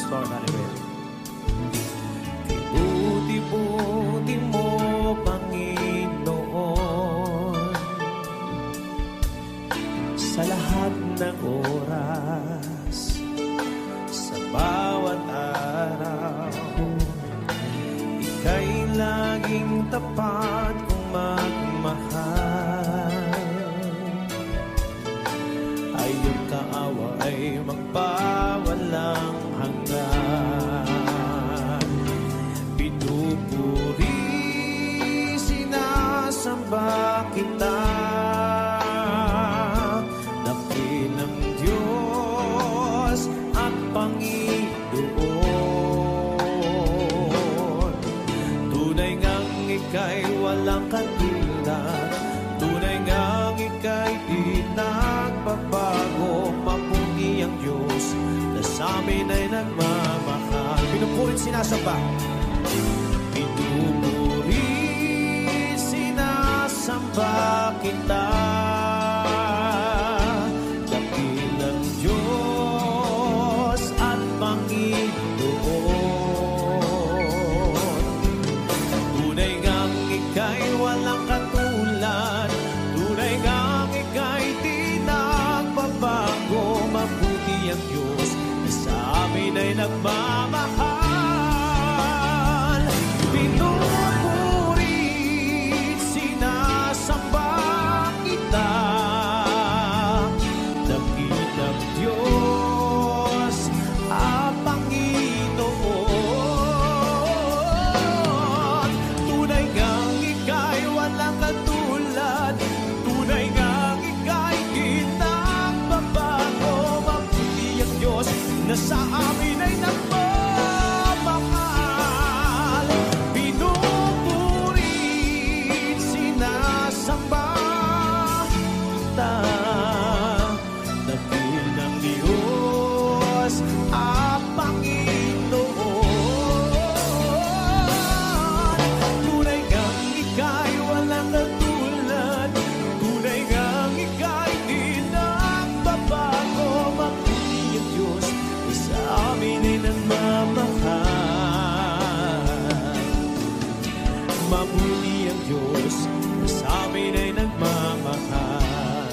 Lord, hallelujah. Ibuti-buti mo, Panginoon, sa lahat ng oras, sa bawat araw. Ika'y laging tapat kung magmahal. Ay iyong kaawa ay magpawalang hanggan. Pinupuri, sinasamba kita, dakilang Diyos at Panginoon. Tunay ngang ika'y walang katulad, tunay ngang ika'y di nagbabago. Mabuti ang Diyos na sa amin ay nagmamahal. Pinupurit, sinasamba. Pinupuri, sinasamba kita, dakilang Diyos at Panginoon. Tunay ngang ika'y walang katulad, tunay ngang ika'y di nagbabago. Mabuti ang Diyos na sa amin ay nagmamahal. Pinupuri, sinasamba kita, dakilang Diyos at Panginoon. Tunay ngang ika'y walang katulad, tunay ngang ika'y di nagbabago. Mabuti ang Diyos na sa amin ay nagmamahal. Pinupuri, sinasamba kita, dakilang Diyos at Panginoon. Tunay ngang ika'y walang katulad, tunay ngang ika'y di nagbabago. Mabuti ang Diyos na sa amin ay nagmamahal. Mabuti ang Diyos na sa amin ay nagmamahal.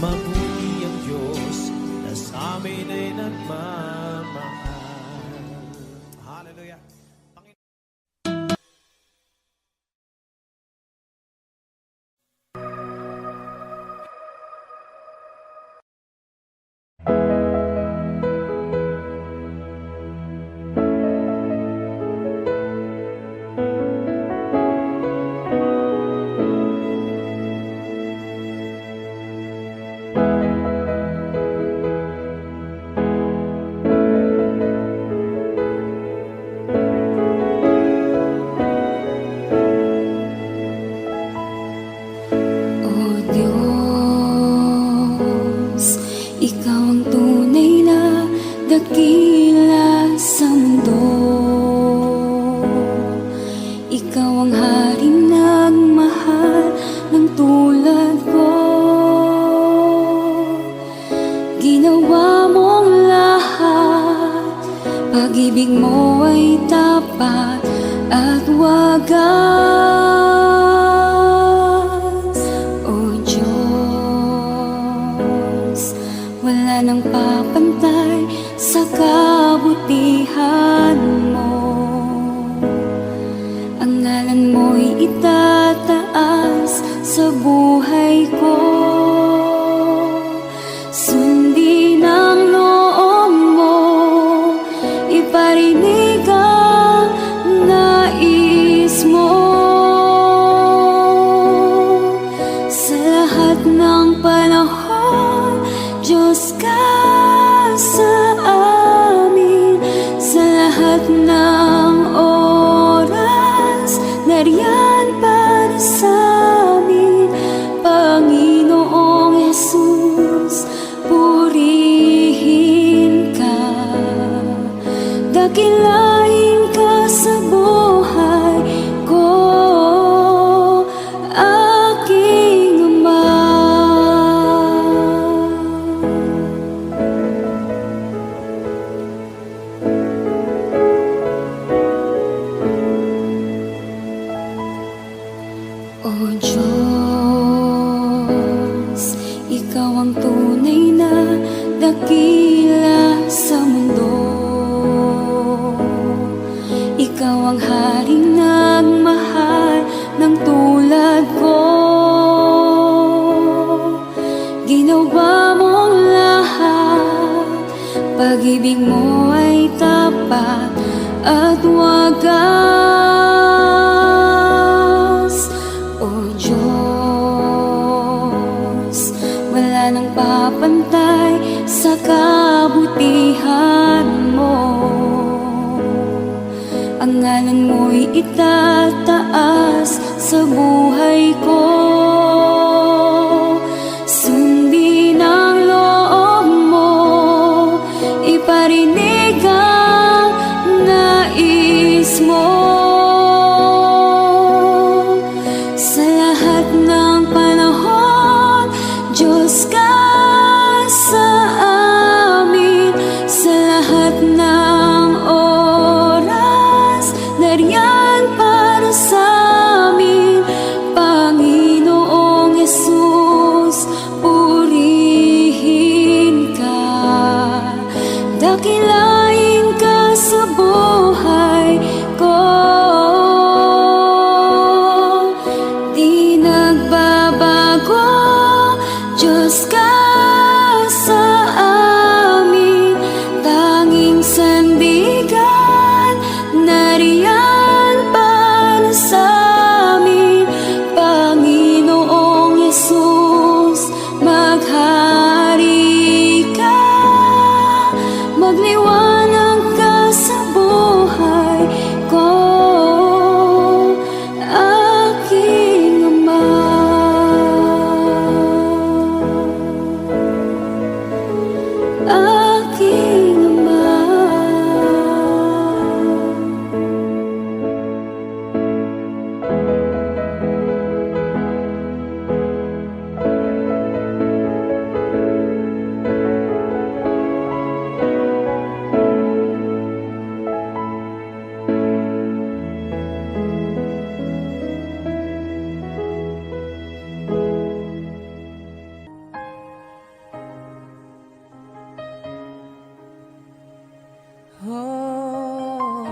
Mabuti ang Diyos na sa amin ay nagmamahal. Hallelujah. Dakila sa mundo, ikaw ang haring nagmahal ng tulad ko. Ginawa mong lahat, pag-ibig mo ay tapat at wagas. O Diyos, wala nang papantay sa kabutihan mo. Ang ngalan mo'y itataas sa buhay ko. Sundin ang loob mo, iparinig ang nais mo. Sa lahat ng panahon, Diyos ka sa amin. Sa ang tunay na dakila sa mundo. Ikaw ang haring nagmahal ng tulad ko. Ginawa mong lahat, pag-ibig mo ay tapat at wagas. O Diyos, wala nang papantay sa kabutihan mo. Ang ngalan mo'y itataas sa buhay ko. Sundin ang loob mo, iparinig ang nais mo. Sa lahat ng panahon, Diyos ka sa amin. Sa lahat ng oras, nariyan para sa amin. Panginoong Yesus, purihin ka, dakilain ka sa buhay ko. Di nagbabago, Diyos ka sa amin. Tanging sandigan, nariyan para sa amin. Panginoong Yesus, maghari ka, magliwanag ka sa buhay ko. Aking Ama, aking Ama. Oh,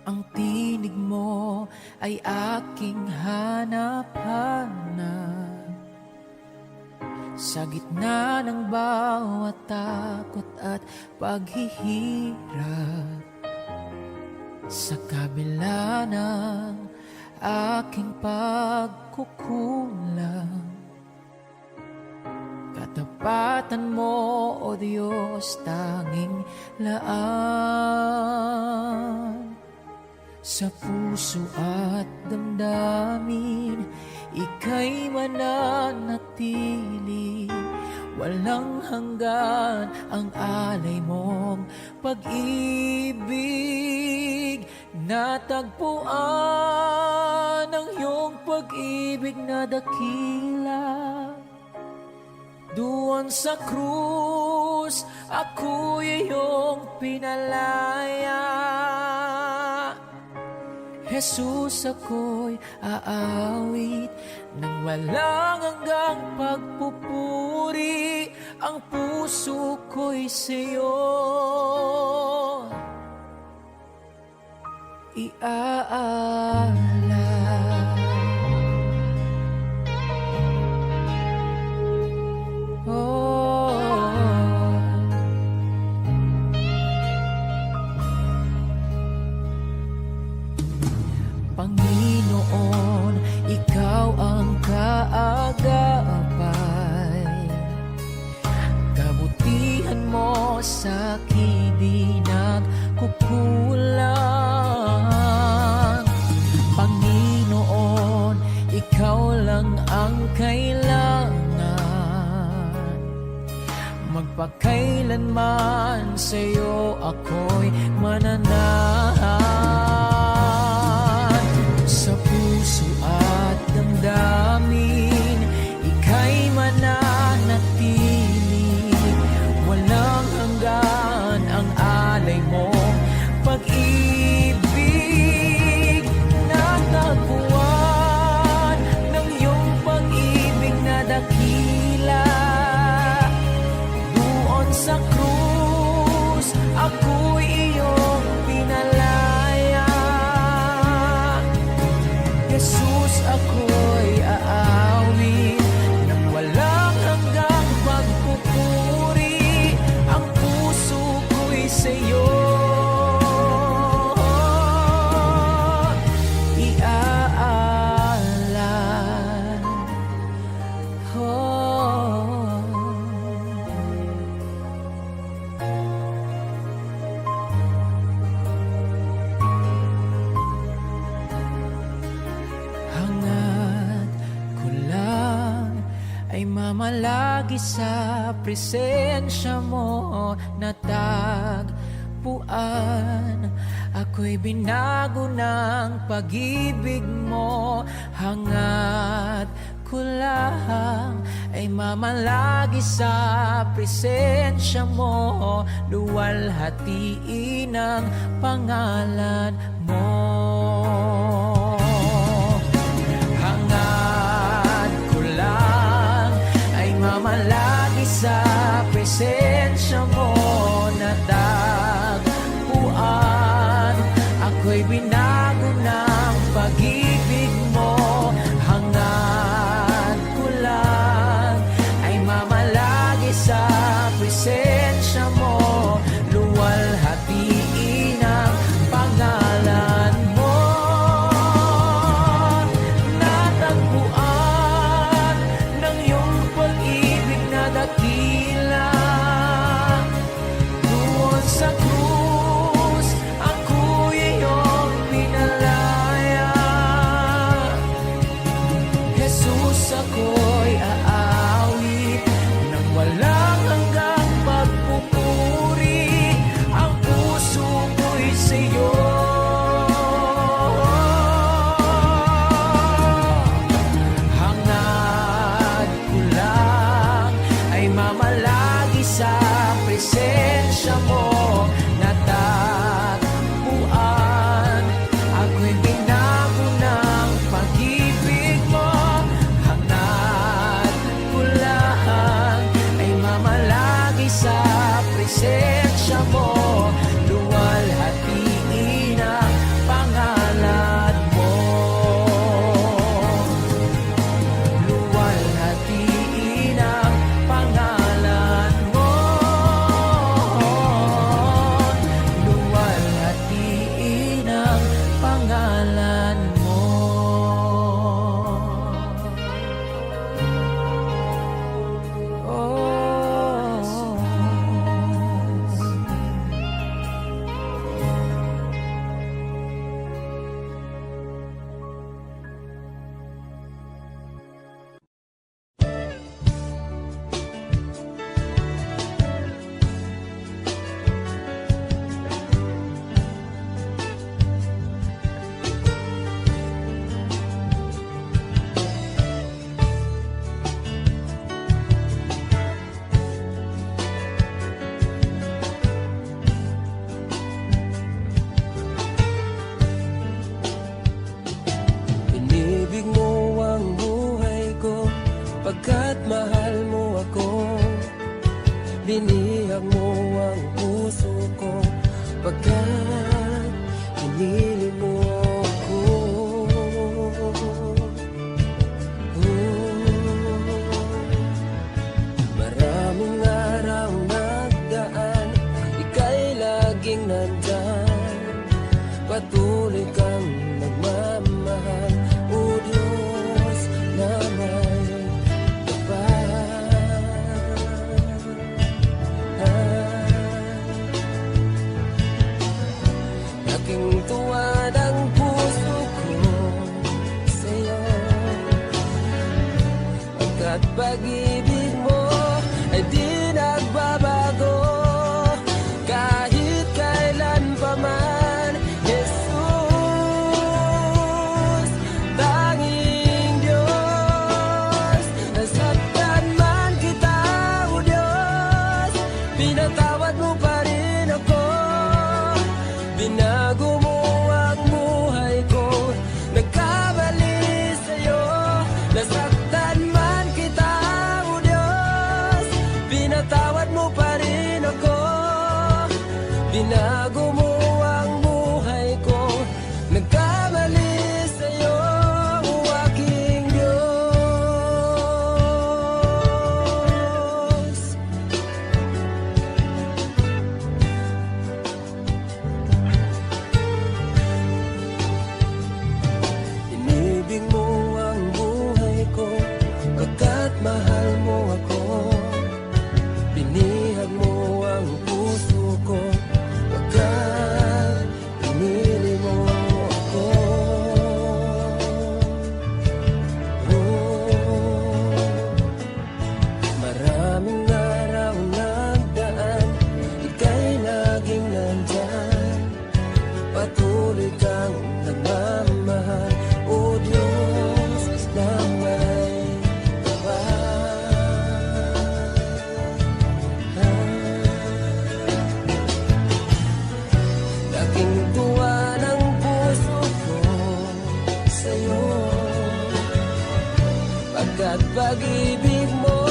ang tinig mo ay aking hanap-hanap. Sa gitna ng bawat takot at paghihirap, sa kabila ng aking pagkukulang, katapatan mo, O Diyos, tanging laan. Sa puso at damdamin, ika'y mananatili. Walang hanggan ang alay mong pag-ibig. Natagpuan ang iyong pag-ibig na dakila. Doon sa krus, ako'y iyong pinalaya. Jesus, ako'y aawit ng walang hanggang pagpupuri. Ang puso ko'y sa'yo iaalay. Panginoon, ikaw ang kaagapay. Kabutihan mo sa akin di nagkukulang. Panginoon, ikaw lang ang kailangan. Magpakailanman sa'yo ako'y mananahan. Sa puso at damdamin, ika'y mananatili. Walang hanggan ang alay mo pag-ibig. Na mamalagi sa presensya mo natagpuan. Ako'y binago ng pag-ibig mo, hangat ko lang ay mamalagi sa presensya mo, luwalhatiin ang pangalan mo. Hangad ko lang ay mamalagi sa presensya mo natagpuan. Ako'y binago ng pag-ibig mo, hangad ko lang ay mamalagi sa presensya mo, luwalhatiin ang pangalan mo. Natagpuan ng iyong pag-ibig na dakila, doon sa krus ako'y iyong pinalaya. Jesus, ako'y aawit ng walang hanggang pagpupuri. Ang puso ko'y sa'yo. Hangad ko lang ay mamalagi sa presensya mo natagpuan. Ako'y binago ng pag-ibig mo, hangad ko lang ay mamalagi sa presensya mo, luwalhatiin ang pangalan mo. Luwalhatiin ang pangalan mo. Luwalhatiin ang pangalan mo. Pagkat pag-ibig mo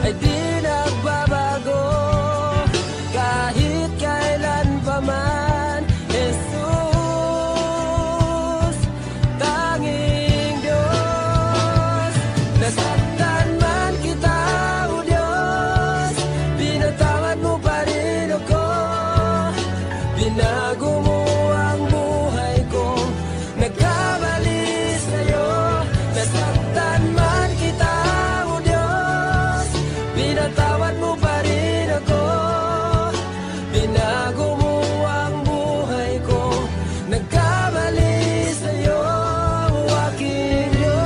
ay di nagbabago kahit kailan pa man. Jesus, tanging Diyos. Nasaktan man kita, O Diyos, pinatawad mo pa rin ako. Binago mo ang buhay ko, nagkamali sa'yo. Nasaktan man kita, O Diyos, pinatawad mo pa rin ako. Binago mo ang buhay ko, nagkamali sa'yo, aking Diyos.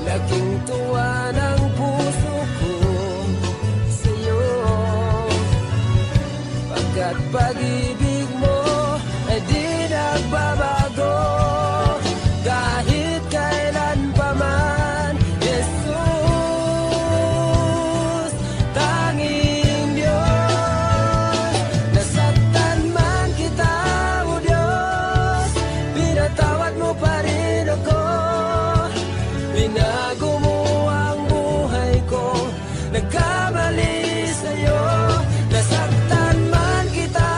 Laking tuwa ng puso ko sa'yo, pagkat pag-ibig mo ay di nagbabago kahit kailan pa man. Jesus, tanging Diyos. Nasaktan man kita, O Diyos, pinatawad mo pa rin ako. Binago mo ang buhay ko, nagkamali sa'yo. Nasaktan man kita,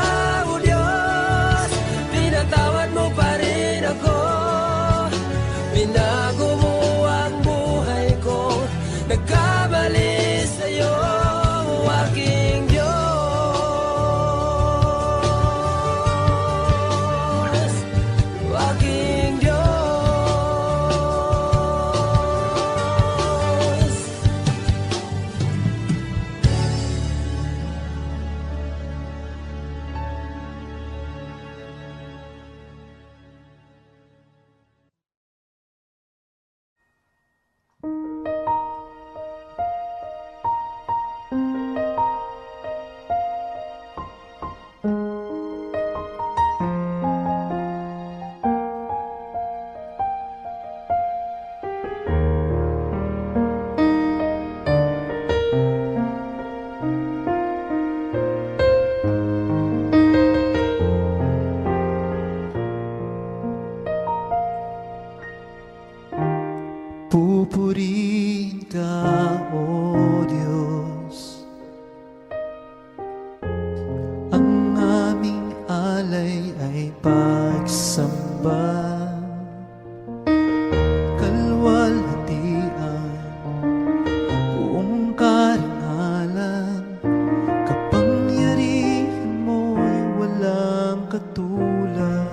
O Diyos, pinatawad mo pa rin ako. Binago mo ang buhay ko, nagkamali sa'yo, aking Diyos. Aking Diyos. Pupurihin ka, O Diyos, ang aming alay ay pagsamba, kalwalhatian, buong karangalan, kapangyarihan mo'y walang katulad.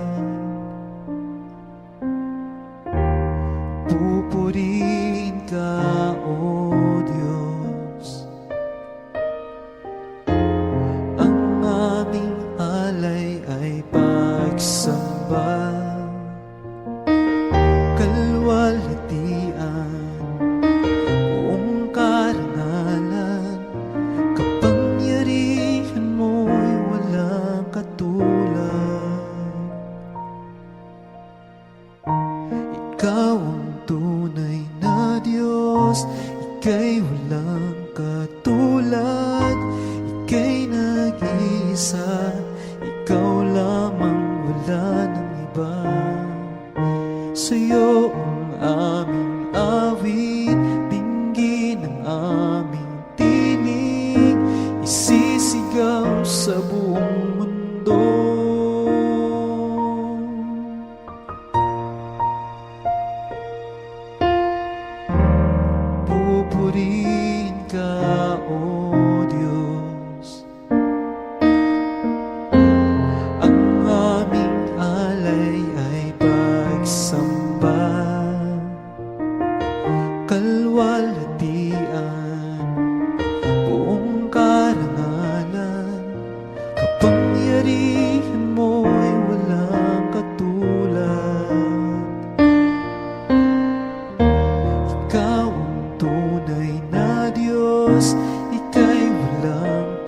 Pupurihin ka, O Diyos, ang aming alay ay pagsamba, kalwalhatian, buong karangalan, kapangyarihan mo'y walang katulad. Ikaw ang tunay na Diyos, ika'y walang katulad, ika'y nag-iisa, ikaw lamang, wala ng iba. Sa'yo ang aming awit, dinggin ang aming tinig, isisigaw sa buong mundo. Pupurihin ka, O Diyos, ang aming alay ay pagsamba, kalwalhatian, buong karangalan, kapangyarihan mo'y walang katulad. Ikaw ang tunay na Diyos, ika'y walang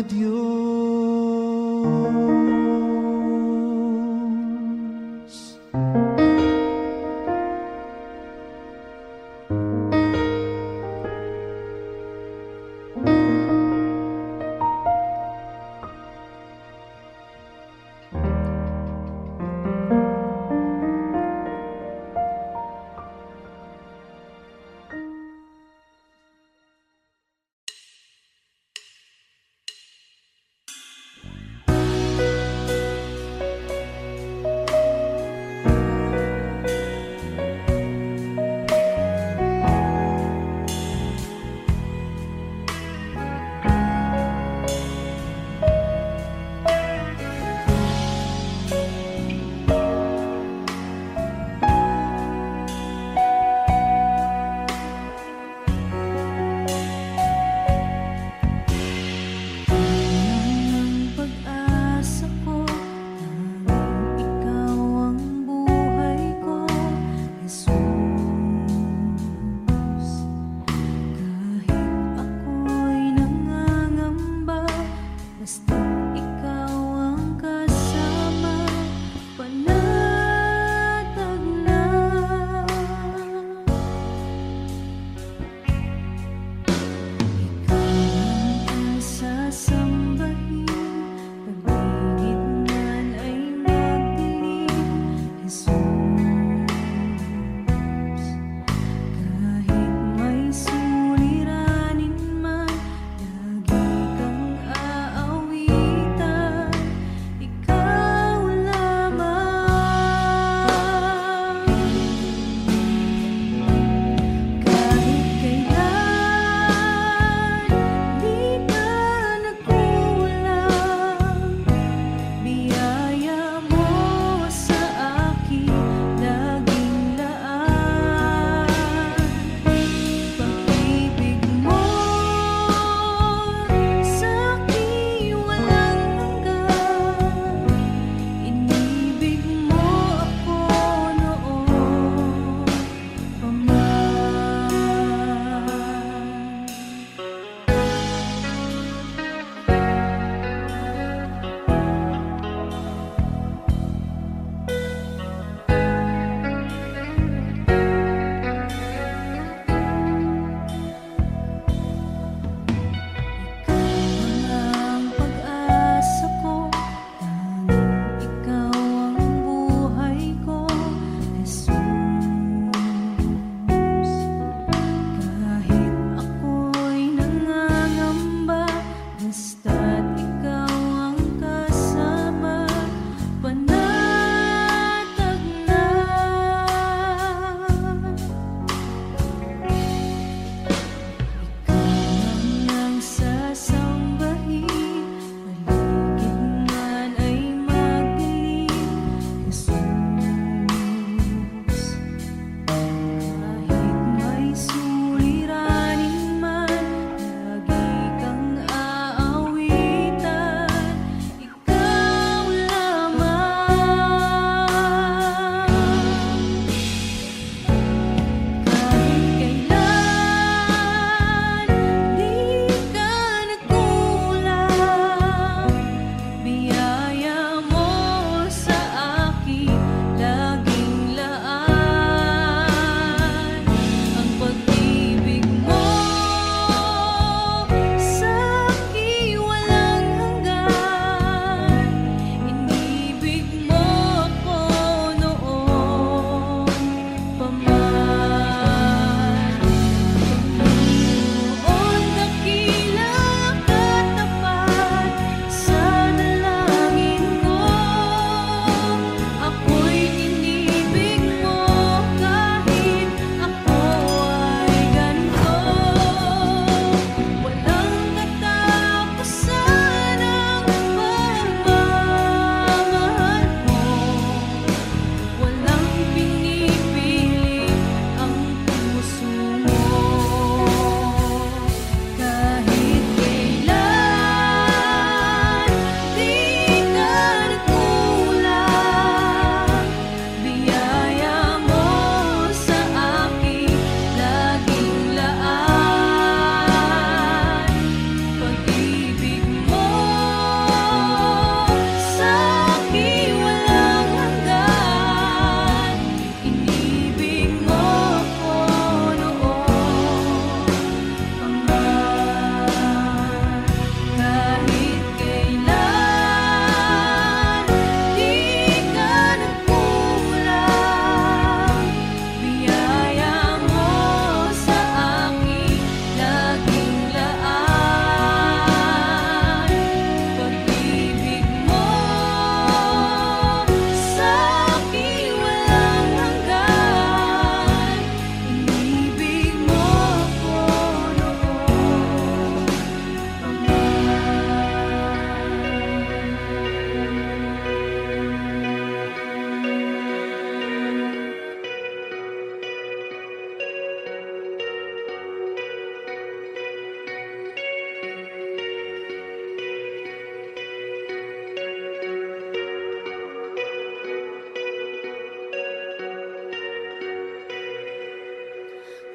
Diyos.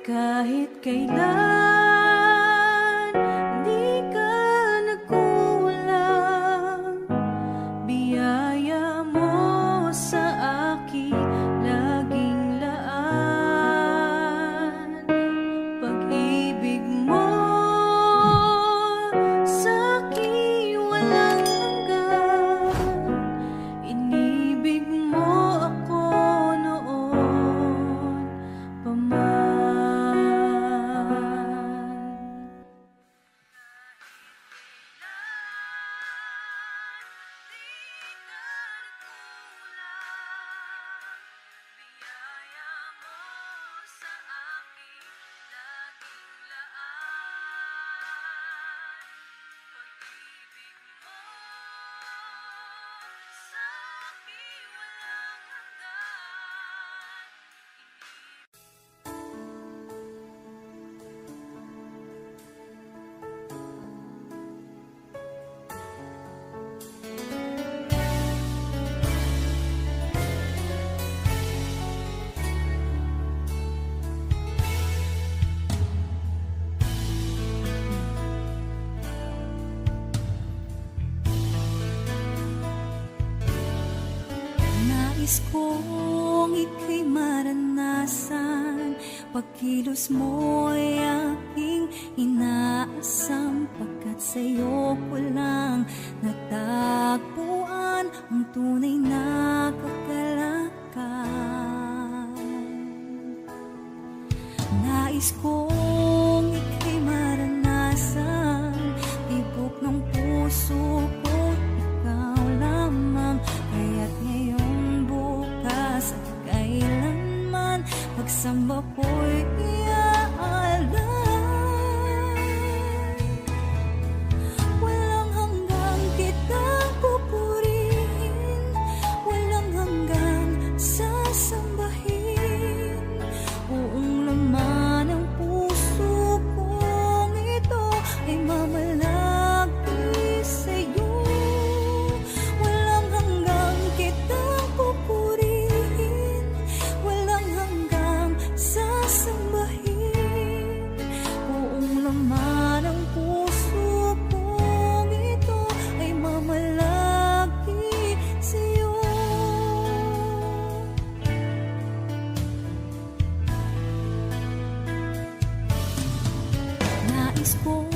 Kahit kailan di ka nagkulang, biyaya mo sa akin laging laan. Pag-ibig mo sa akin walang hanggan, inibig mo ako noon pa man. Nais kong ika'y maranasan, pagkilos mo'y aking inaasam, pagkat sa'yo ko lang natagpuan ang tunay na kagalakan. Nais kong ika'y maranasan, tibok ng puso ko, ikaw lamang, kaya't ngayon, bukas at kailanman, pagsamba ko'y iaalay. Walang hanggang kitang pupurihin, walang hanggang sasambahin, buong laman ng puso kong ito ay mamalagi sa'yo. Walang hanggang kitang pupurihin, walang hanggang sasambahin, buong laman ng puso kong ito ay mamalagi sa'yo. Nais kong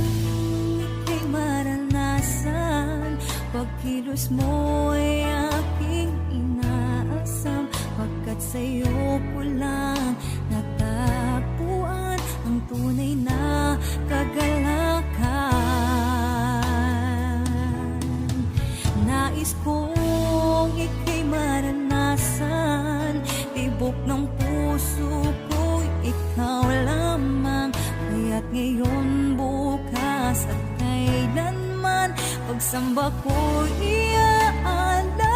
ika'y maranasan, pagkilos mo'y aking inaasam, pagkat sa'yo ko lang natagpuan ang tunay na kagalakan. Nais kong ika'y maranasan, tibok ng puso ko, ikaw lamang, kaya't ngayon, bukas at kailanman, pagsamba ko iaalay.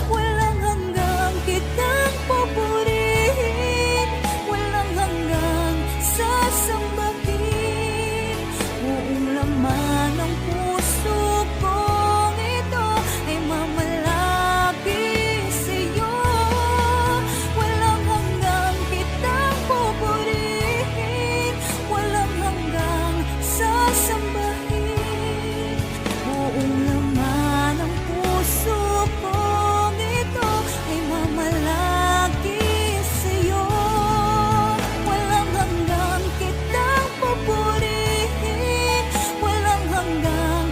Walang hanggang kitang pupurihin, walang hanggang sasambahin, buong laman ng puso kong ito ay mamalagi sa'yo. Walang hanggang kitang pupurihin, walang hanggang sasambahin, buong laman ng puso kong ito ay mamalagi sa'yo. Walang hanggang kitang pupurihin, walang hanggang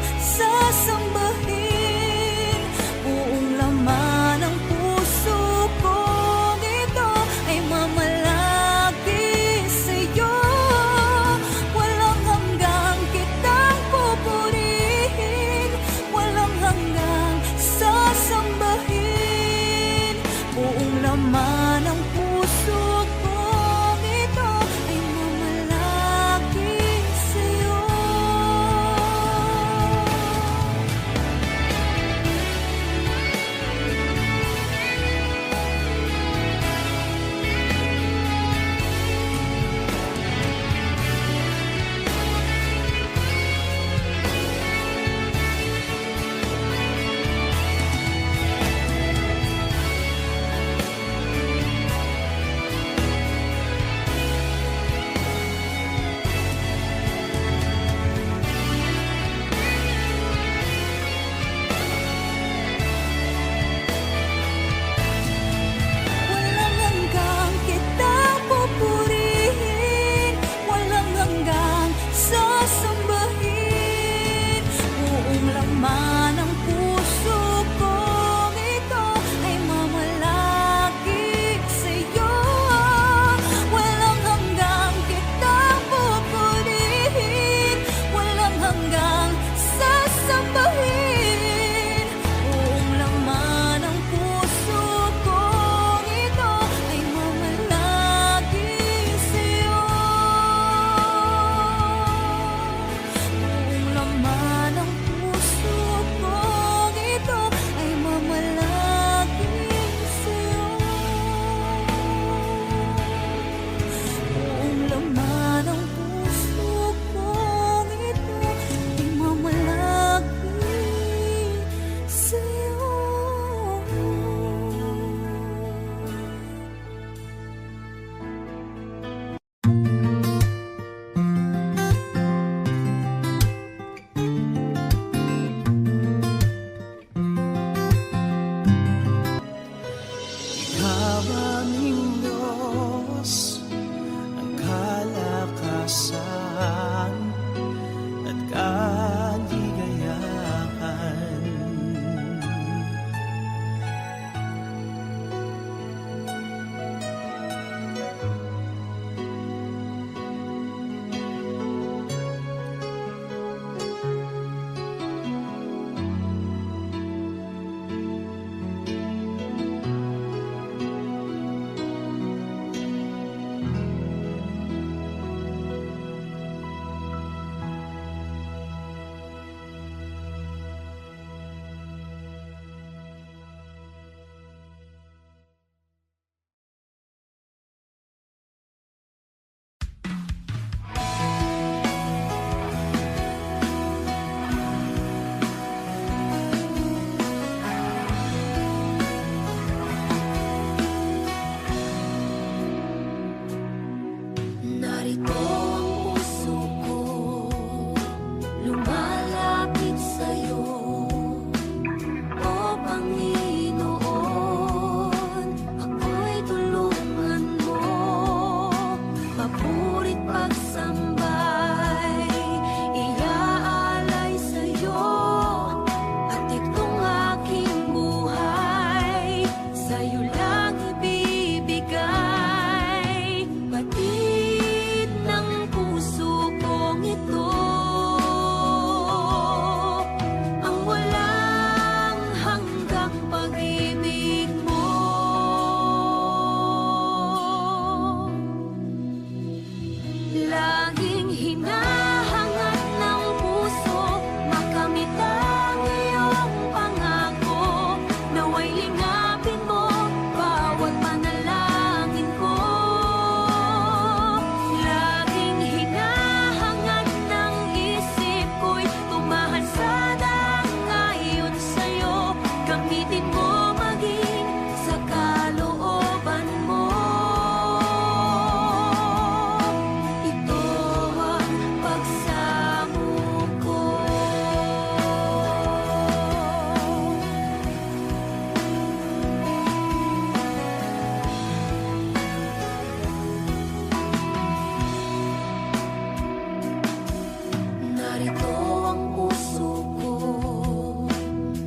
narito ang puso ko,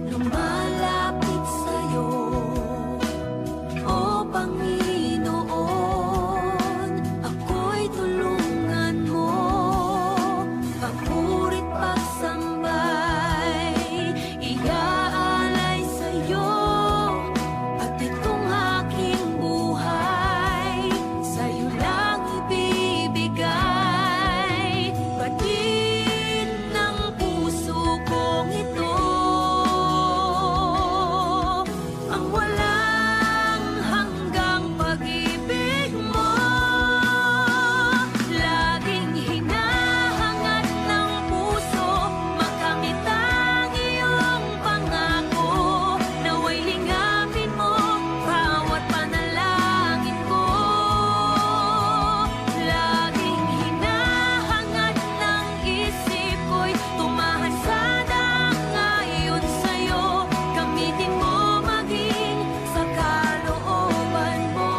lumalapit sa'yo. O Panginoon, ako'y tulungan mo, papuri't pagsambay, iaalay sa'yo, at itong aking buhay, sa'yo lang ibibigay. Batid ng puso kong ito, ang walang hanggang pag-ibig mo. Laging hinahangad ng puso, makamit ang iyong pangako. Nawa'y lingapin mo bawat panalangin ko. Laging hinahangad ng isip ko'y tumahasad ang ayon sa'yo. Gamitin mo maging sa kalooban mo.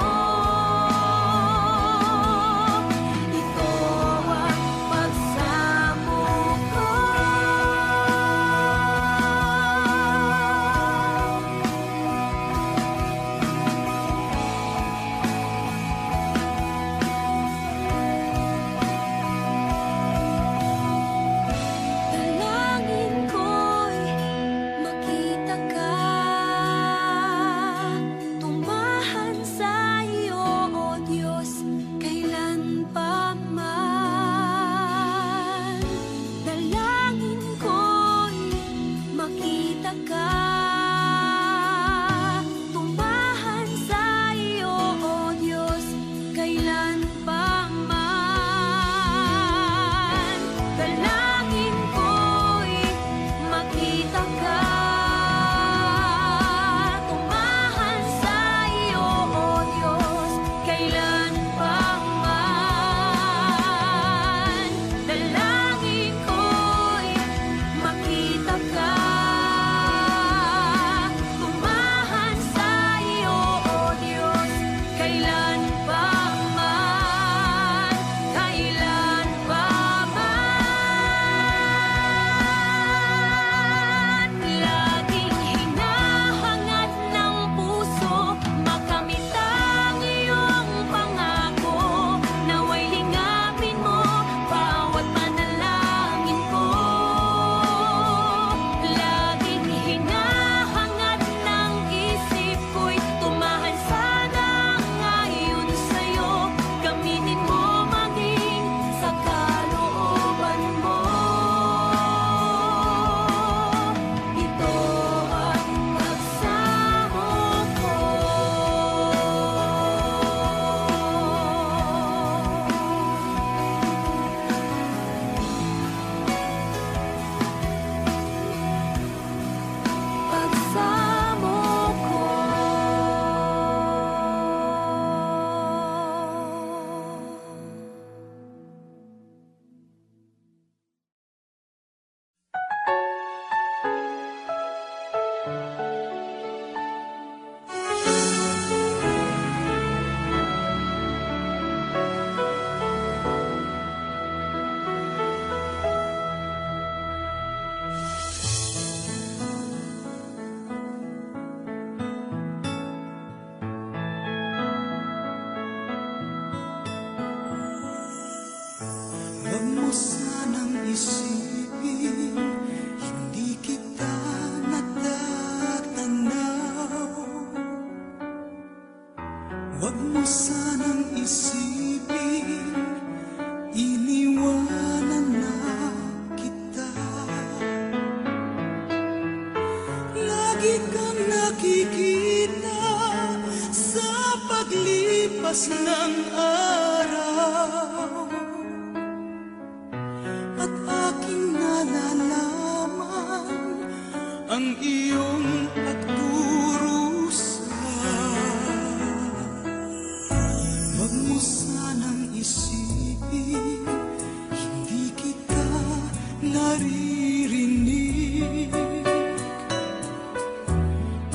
Ito ang pagsamo ko. Dalangin ko'y makita ka, tumahan sa iyo, O Diyos, kailan pa man. Dalangin ko'y makita ka, tumahan sa iyo, O Diyos, kailan pa man. Dalangin ko'y makita ka, tumahan sa iyo, O Diyos, kailan pa man. Dalangin ko'y makita ka, tumahan sa iyo, O Diyos, kailan pa man. Kailan pa man. Laging hinahangad ng puso, makamit ang iyong pangako. Nawa'y lingapin mo bawat panalangin ko. Laging hinahangad ng isip ko'y tumahasad ang ayon sa'yo. Gamitin mo maging sa kalooban mo. Ito ang pagsamo ko. Pagsamo ko. Huwag mo sanang isipin, hindi kita natatanaw. Huwag mo sanang isipin, iniwanan na kita. Lagi kang nakikita sa paglipas ng araw, at aking nalalaman ang iyong pagdurusa. Huwag mo sanang isipin, hindi kita naririnig.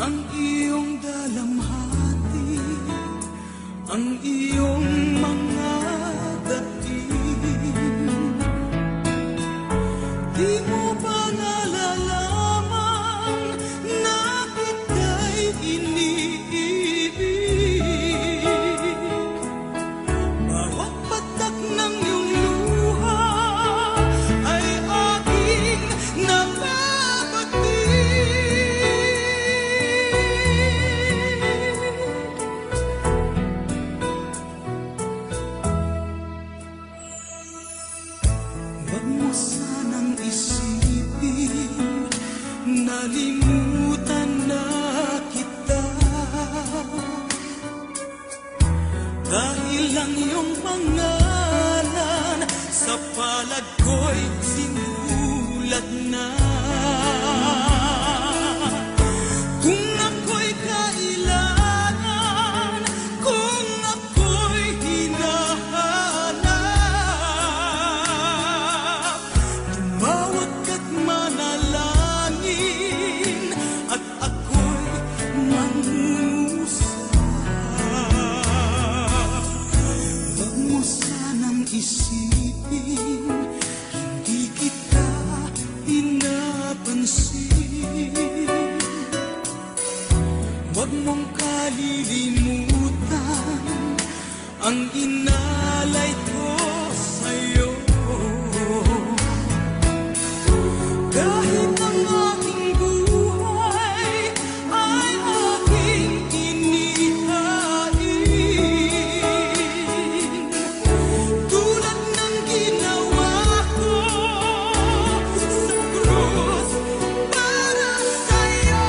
Ang iyong dalamhati, ang iyong mga dating, Di mo ba nalalaman na kita'y iniibig? Bawat patak ng iyong luha ay aking Huwag mo sanang isipin, nalimutan na kita. Dahil lang iyong pangalan sa palad ko'y sinulat na. Kung ako'y kailangan, kung ako'y hinahanap, tumawag ka't manalangin at ako'y mangungusap. Huwag mo sanang isipin, hindi kita pinapansin. Huwag mong kalilimutan ang inalay ko sa'yo. Kahit ang aking buhay ay aking inihain, tulad ng ginawa ko sa krus para sa'yo.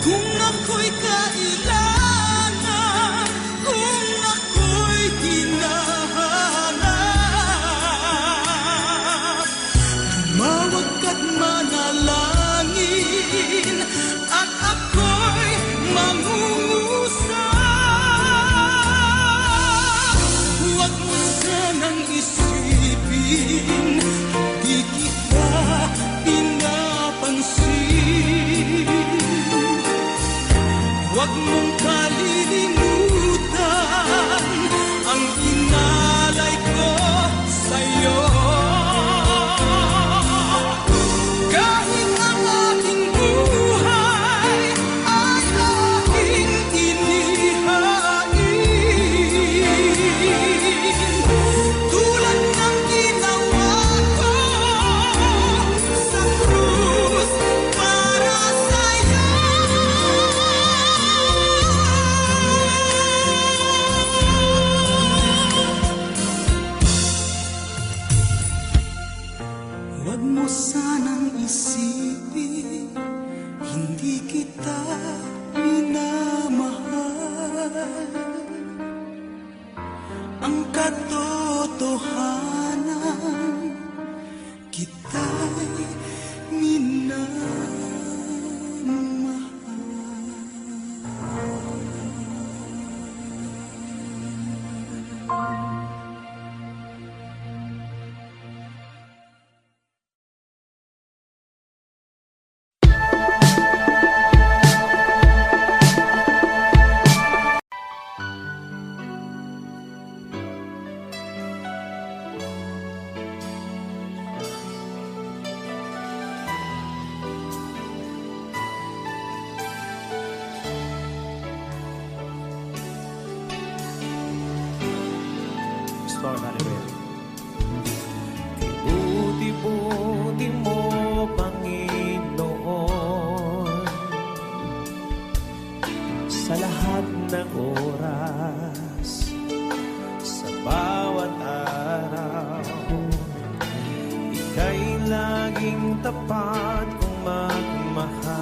Kung ako'y kailangan, kung ako'y hinahanap, tumawag ka't manalangin at ako'y mangungusap. Huwag mo sanang isipin, di kita pinapansin. Huwag mong kalilimutan ang inalay ko sa'yo. Kahit ang aking buhay ay aking inihain, tulad ng ginawa ko sa krus para sa'yo. Huwag mo sanang isipin, hindi kita minamahal. Ang katotohanan, kita'y minamahal. Storm Anywhere. Buti-buti mo, Panginoon, sa lahat ng oras, sa bawat araw. Ika'y laging tapat kong magmahal.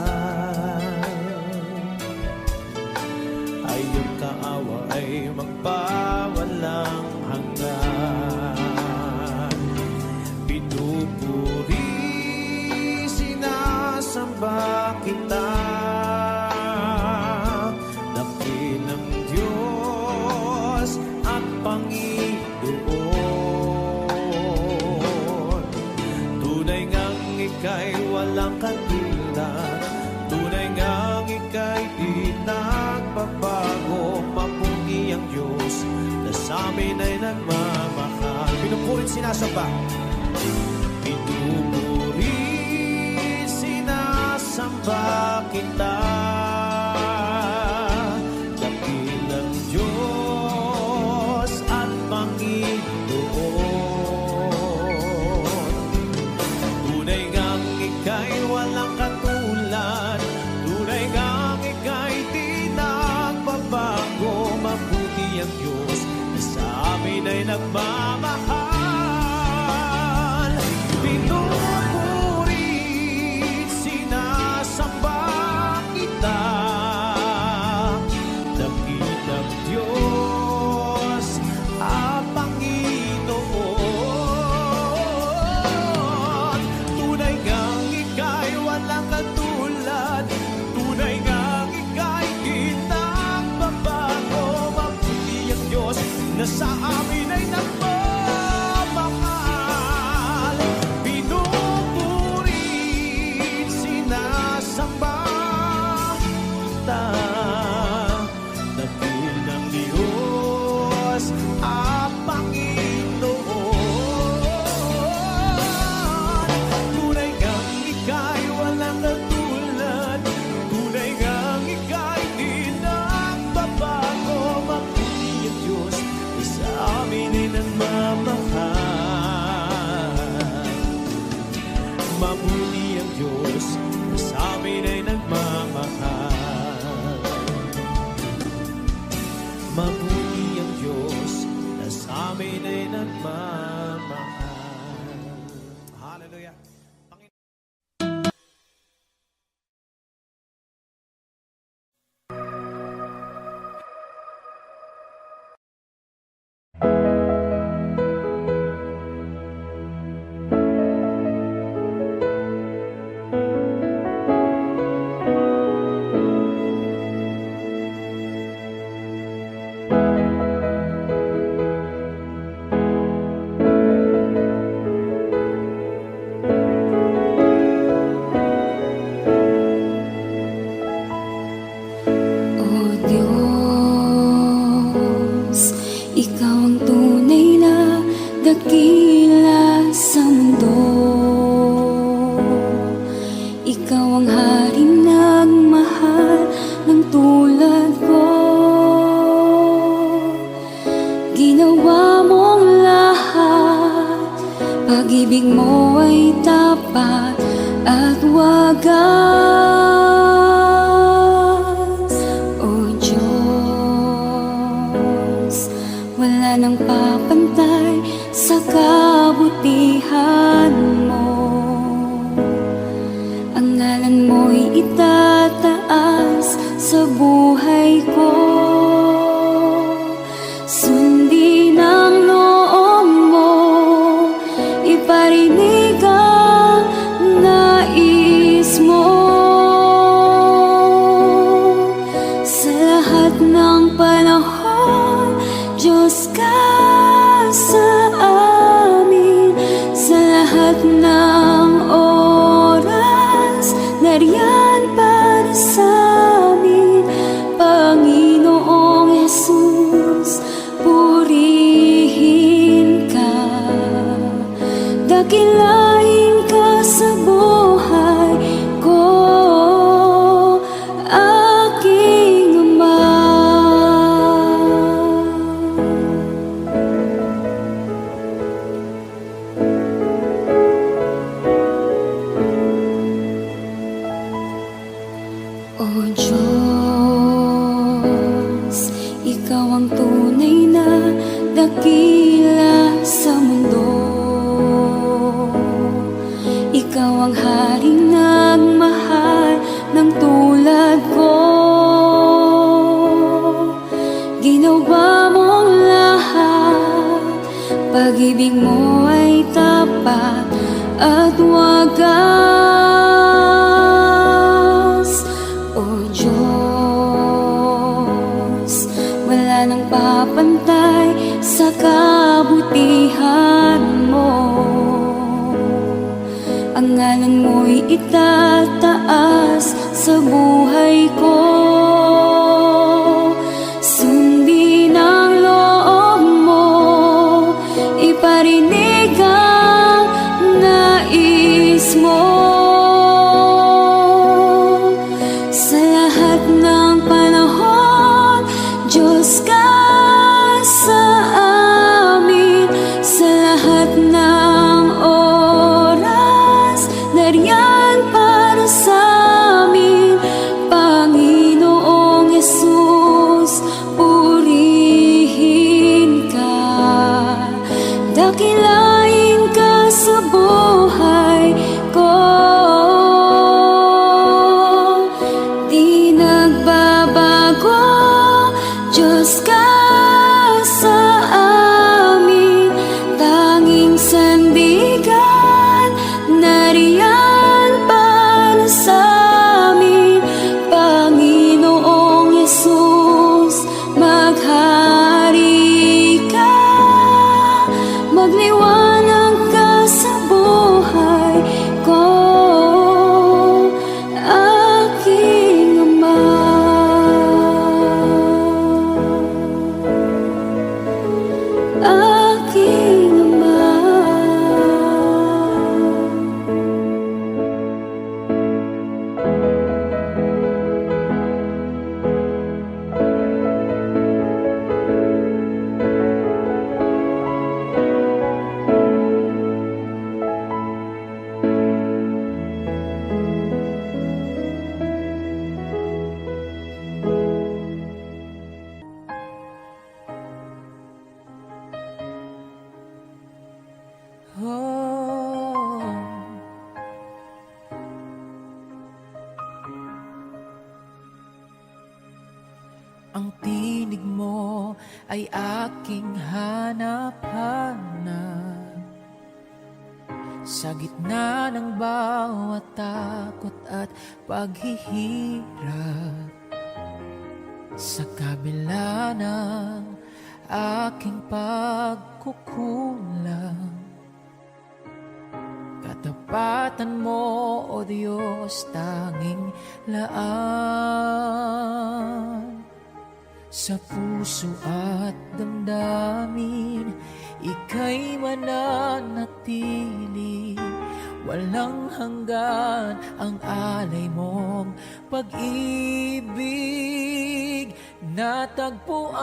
Ay iyong kaawa ay magpawalang hanggan. Pinupuri, sinasamba kita, dakilang Diyos at Panginoon. Tunay ngang ika'y walang katulad, tunay ngang ika'y di nagbabago. Mabuti ang Diyos na sa amin ay nagmamahal. Pinupurit, sinasamba. Pinupuri, sinasamba kita, dakilang Diyos at Panginoon. Tunay ngang ika'y walang katulad, tunay ngang ika'y di nagbabago. Mabuti ang Diyos na sa amin ay nagmamahal. Pinupuri, sinasamba kita, dakilang Diyos at Panginoon. Tunay ngang ika'y walang katulad, tunay ngang ika'y di nagbabago. Mabuti ang Diyos na sa amin ay nagmamahal. Pinupuri, sinasamba kita, dakilang Diyos at Panginoon. Tunay ngang ika'y walang katulad, tunay ngang ika'y di nagbabago. Mabuti ang Diyos na sa amin ay nagmamahal. Mabuti ang Diyos na sa amin ay nagmamahal. Mabuti ang Diyos na sa amin ay nagmamahal. Hallelujah. O Diyos, Ikaw ang tunay na dakila sa mundo. Ikaw ang haring nagmahal ng tulad ko. Ginawa mong lahat, pag-ibig mo ay tapat at wagas. O Diyos, wala nang papantay sa kabutihan mo. Ang ngalan mo'y itataas sa buhay ko. Sundin ang loob mo, iparinig ang nais mo. Sa lahat ng panahon, Diyos ka sa amin. Sa lahat ng oras, nariyan para sa amin. Panginoong Jesus, purihin ka, dakilain ka sa buhay ko, aking Ama. O Diyos, Ikaw ang tunay na dakila sa mundo. Ikaw ang haring nagmahal ng tulad ko. Ginawa mong lahat, pag-ibig mo ay tapat at wagas. O Diyos, wala nang papantay sa kabutihan mo. Ang ngalan mo'y itataas sa buhay ko. Sundin ang loob mo, iparinig ang nais mo. Sa lahat ng panahon, Diyos ka sa amin. Sa lahat ng oras, nariyan para sa amin. Panginoong Yesus, purihin ka. Dakilain ka sa buhay ko. Di nagbabago, Diyos ka sa amin. Tanging sandigan, nariyan para sa amin. Panginoong Yesus, maghari ka. Magliwanag ka sa buhay ko, aking Ama. Aking Ama. Oh, ang tinig mo ay aking hanap-hanap. Sa gitna ng bawat takot at paghihirap, sa kabila ng aking pagkukulang, katapatan mo, O Diyos, tanging laan. Sa puso at damdamin, ika'y mananatili. Walang hanggan ang alay mong pag-ibig. Natagpuan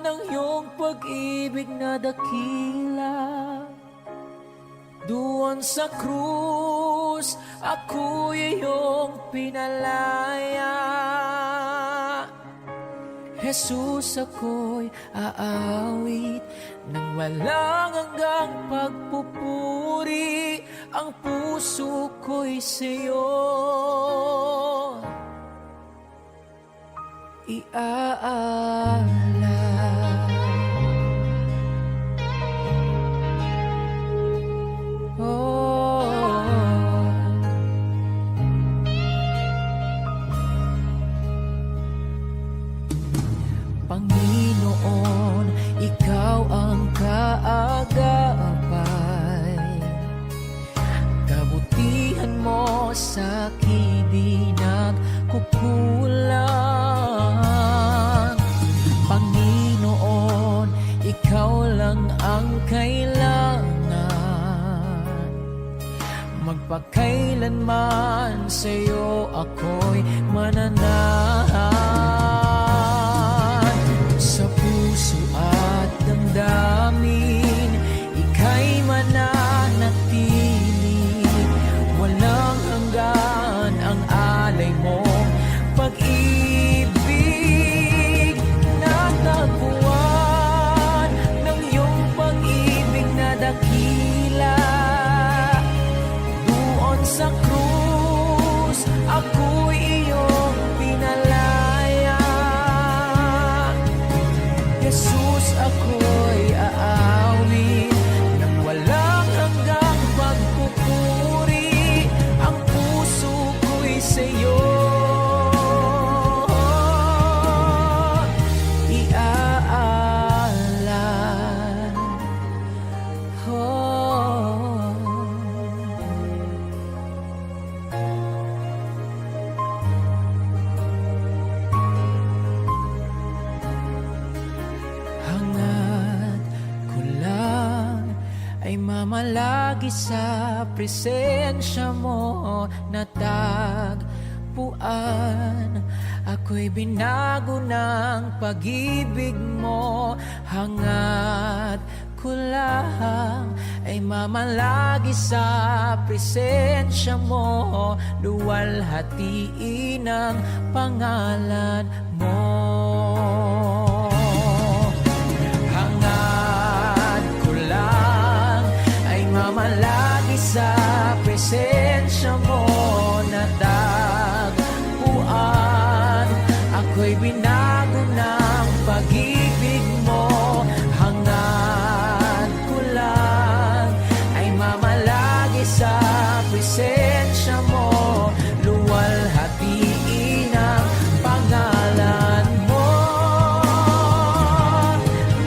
ang iyong pag-ibig na dakila. Doon sa krus, ako'y iyong pinalaya. Jesus, ako'y aawit nang walang hanggang pagpupuri. Ang puso ko'y sa'yo iaalay. Panginoon, ikaw ang kaagapay. Kabutihan mo sa akin di nagkukulang. Panginoon, ikaw lang ang kailangan. Magpakailanman sa'yo ako'y mananahan. Sa puso at damdamin, ika'y mananatili. Walang hanggan ang alay mong pag-ibig. Natagpuan ng iyong pag-ibig na dakila. Doon sa krus, ako'y iyong pinalaya. mamalagi sa presensya mo natagpuan. Ako'y binago ng pag-ibig mo, hangat ko lang ay mamalagi sa presensya mo, luwalhatiin ang pangalan mo. Hangad ko lang ay mamalagi sa presensya mo natagpuan. Ako'y binago ng pag-ibig mo, hangad ko lang ay mamalagi sa presensya mo, luwalhatiin ang pangalan mo.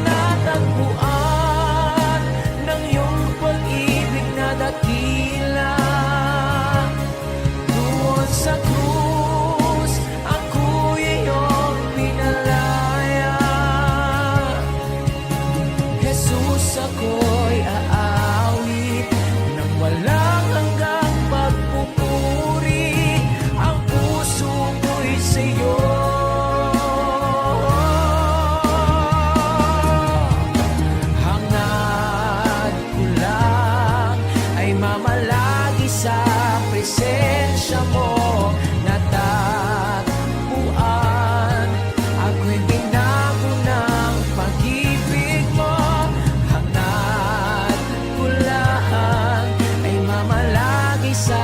Natagpuan ng iyong pag-ibig na dakila, doon sa krus ako'y iyong pinalaya. Jesus, ako'y aawit ng walang hanggang pagpupuri. Ang puso ko'y sa'yo. Hangad ko lang ay mamalagi sa presensya mo natagpuan. Ako'y binago ng pag-ibig mo, hangad ko lang ay mamalagi sa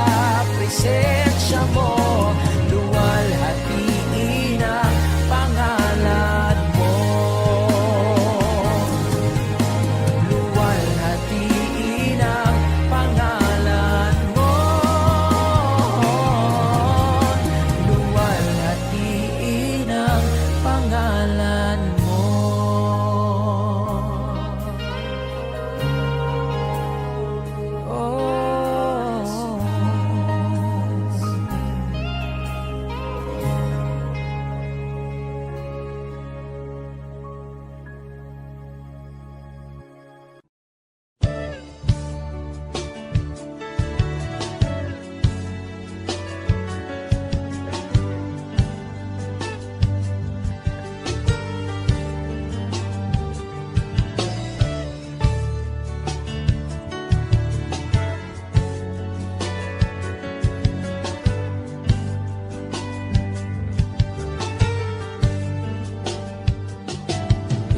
presensya mo, luwalhatiin ang pangalan mo. Luwalhatiin ang pangalan mo. Luwalhatiin ang pangalan mo.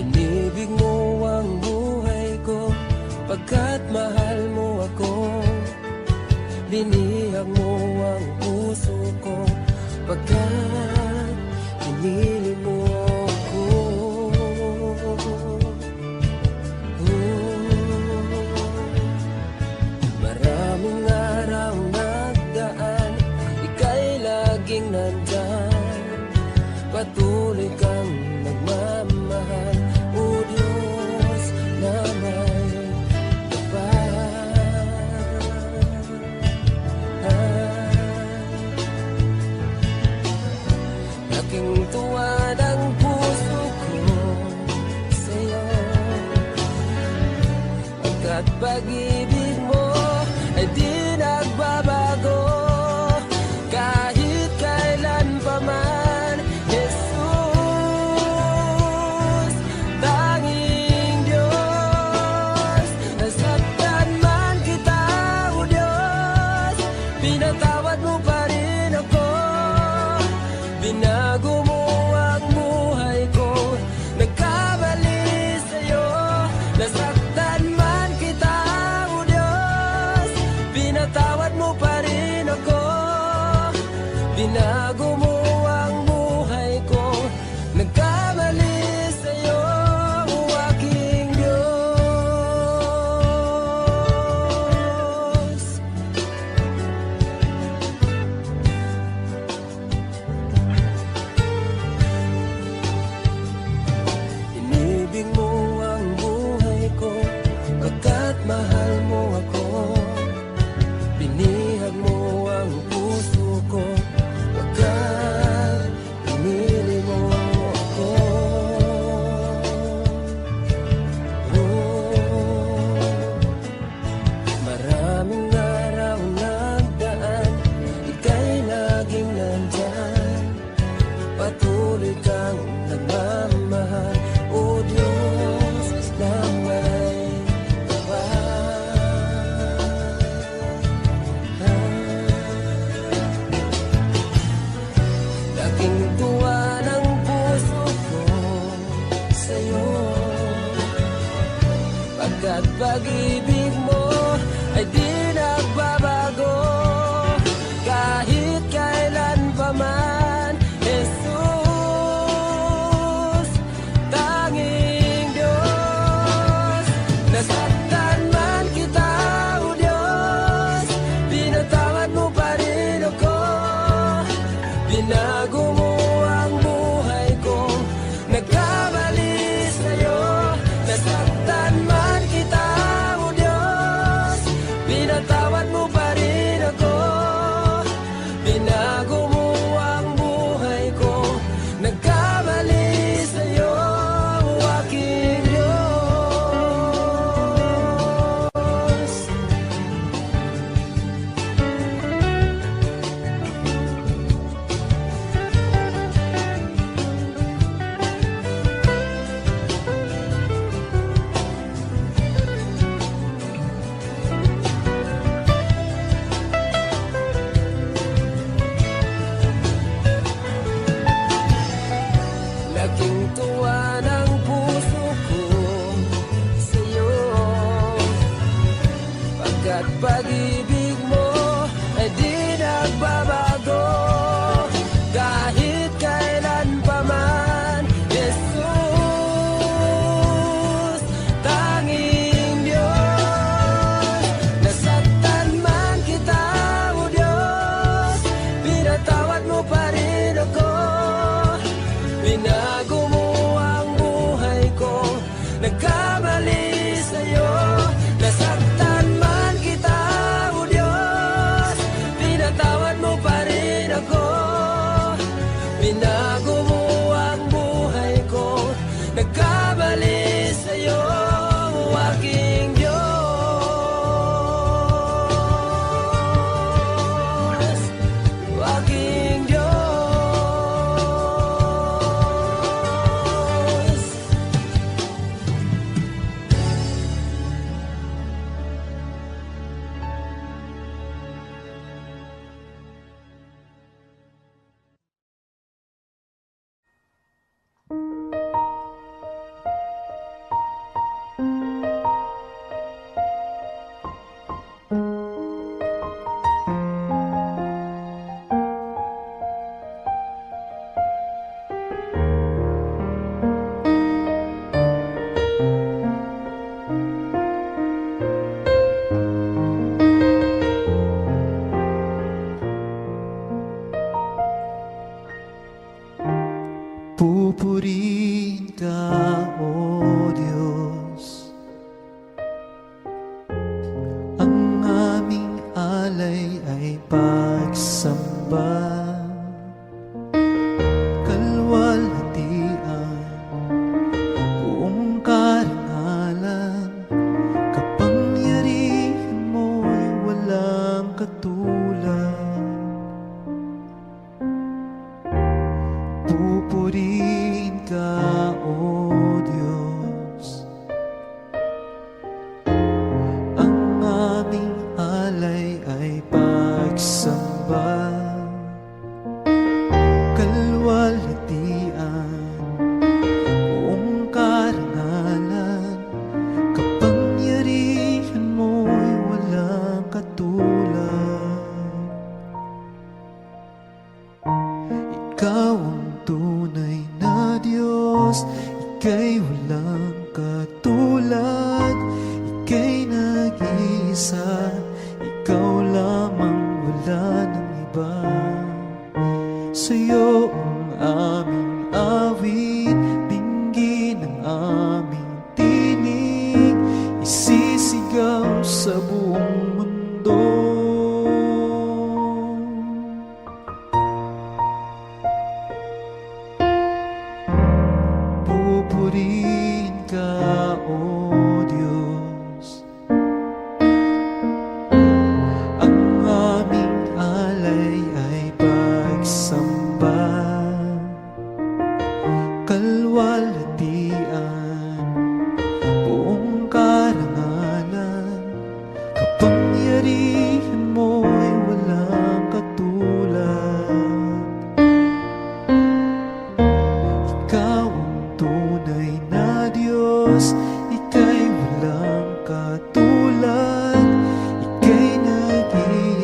Inibig mo ang buhay ko, pagkat mahal mo ako. Binihag mo ang puso ko, pagkat pinili mo ako. Maraming araw nagdaan, ika'y laging nandyan. Patuloy kang nagmamahal, o Diyos na may tapat. Laking tuwa ng puso ko sa'yo, pagkat pag-ibig mo ay di nagbabago kahit kailan pa man. Jesus, tanging Diyos, nasaktan man kita, o Diyos, pinatawad mo pa rin ako. Binago mo ang buhay ko, nagkamali sa'yo. Nasaktan man kita, o Diyos, pinatawad mo pa rin ako. Binago mo ang buhay ko, nagkamali sa'yo, o aking Diyos. Inibig mo ang buhay ko, pagkat mahal mo ako. Binihag mo ang puso ko, pagkat Laking tuwa ng puso ko sa'yo, pagkat pag-ibig mo ay di nagbabago kahit kailan pa man. Jesus, tanging Diyos, nasaktan man kita, o Diyos, pinatawad mo pa rin ako. Binago mo ang buhay ko, nagkamali sa'yo. Nasaktan man kita, o Diyos, pinatawad mo pa rin ako. Binago mo ang buhay ko, nagkamali sa'yo, aking Diyos. Laking tuwa ng puso ko sa'yo, pagkat pag-ibig mo ay di nagbabago kahit kailan pa man. Jesus, tanging Diyos, nasaktan man kita, o Diyos, pinatawad mo pa rin ako. Binago mo ang buhay ko, nagkamali sa'yo. Nasaktan man kita, o Diyos, pinatawad mo pa rin ako. Binago mo ang buhay ko, nagkamali sa'yo, aking Diyos, aking Diyos. Pupurihin ka, O Diyos, ang aming alay ay pagsamba, kalwalhatian, buong karangalan, kapangyarihan mo'y walang katulad. Pupurihin ka, O Diyos, ang aming alay ay pagsamba, kalwalhatian, buong karangalan, kapangyarihan mo'y walang katulad.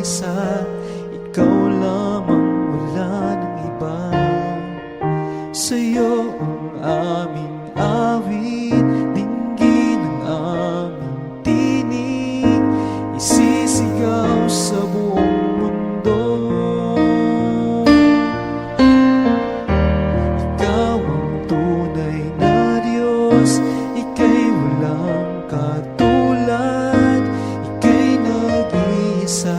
nag-iisa, ikaw lamang, wala ng iba. Sa'yo ang aming awit, dinggin ang aming tinig, isisigaw sa buong mundo. Ikaw ang tunay na Diyos, ika'y walang katulad, ika'y nag-iisa,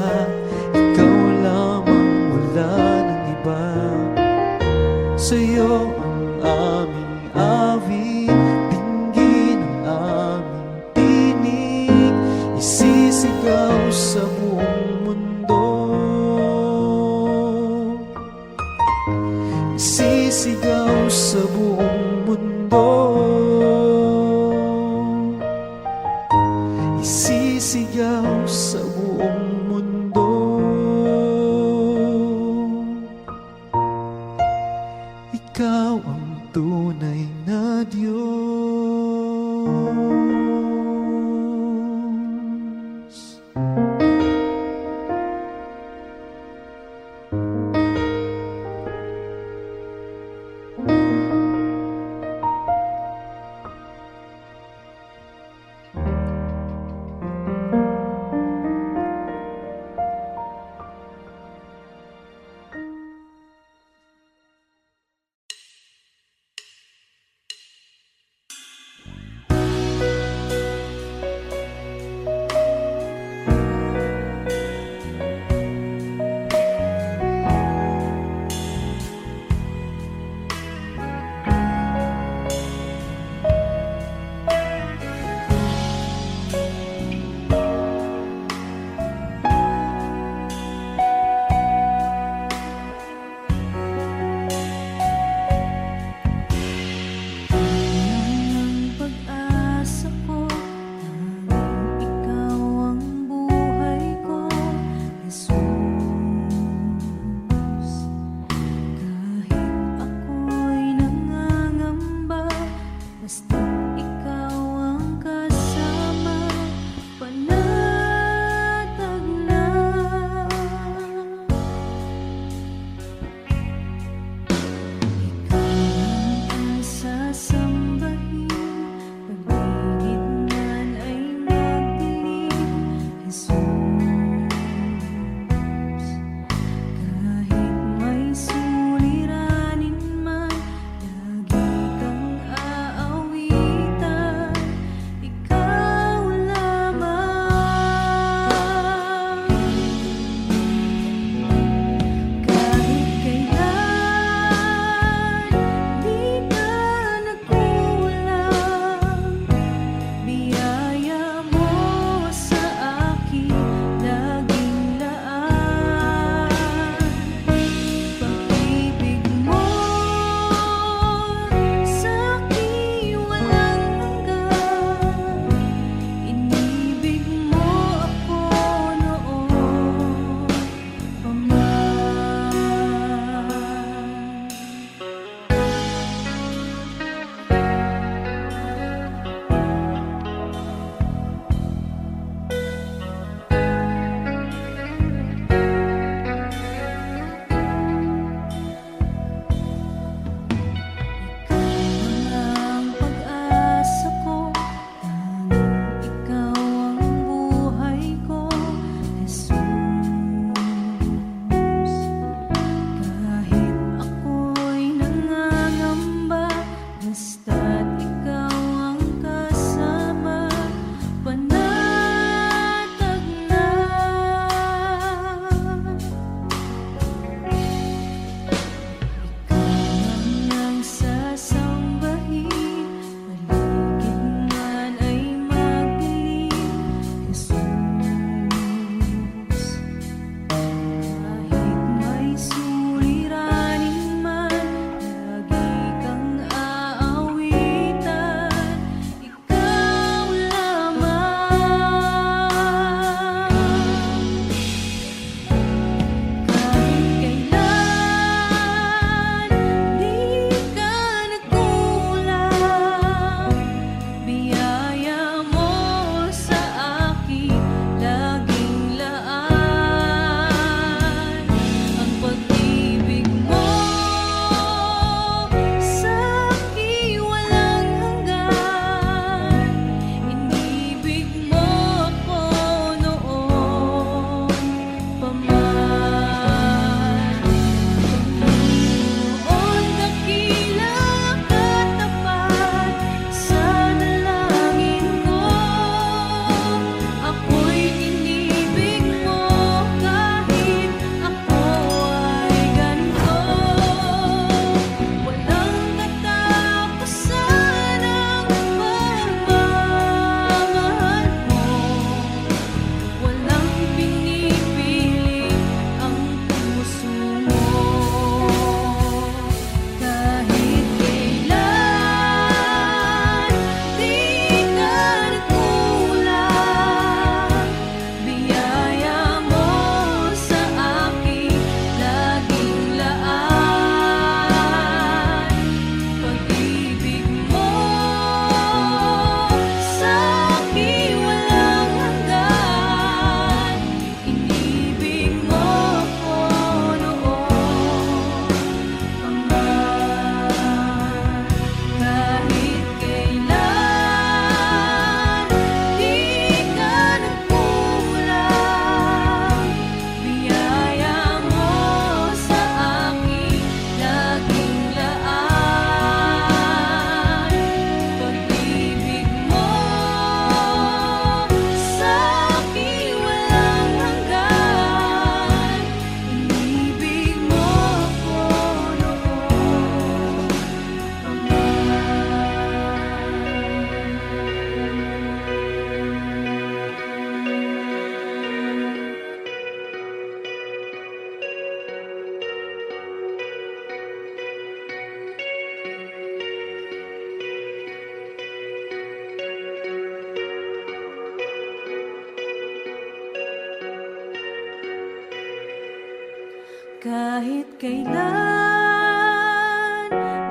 Kahit kailan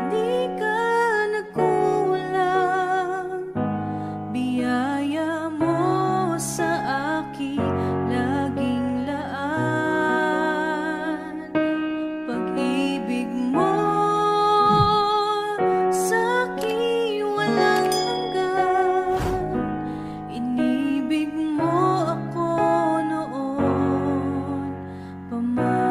di ka nagkulang, biyaya mo sa akin laging laan. Pag-ibig mo sa akin walang hanggan, inibig mo ako noon pa man.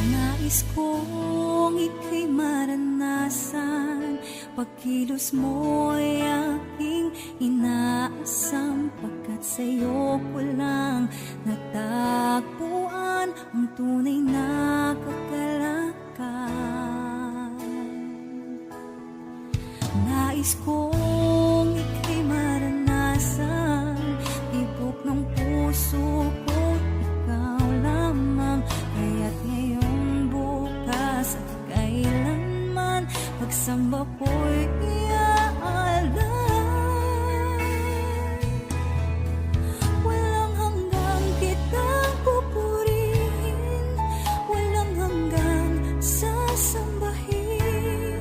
Nais kong ika'y maranasan, pagkilos mo'y aking inaasam, pagkat sa'yo ko lang natagpuan ang tunay na kagalakan. Nais kong ika'y maranasan, tibok ng puso ko, ikaw lamang, kaya't ngayon, bukas at kailanman, pagsamba ko'y iaalay. Walang hanggang kitang pupurihin, walang hanggang sasambahin,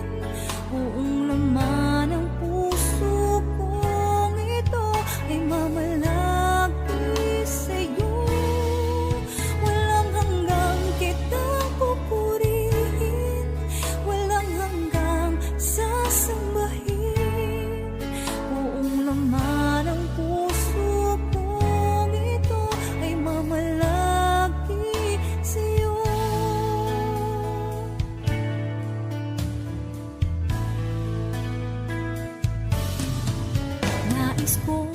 buong laman ng puso kong ito ay mamalagi sa'yo. Walang hanggang kitang pupurihin, walang hanggang sasambahin, buong laman ng puso kong ito ay mamalagi sa'yo. Nais kong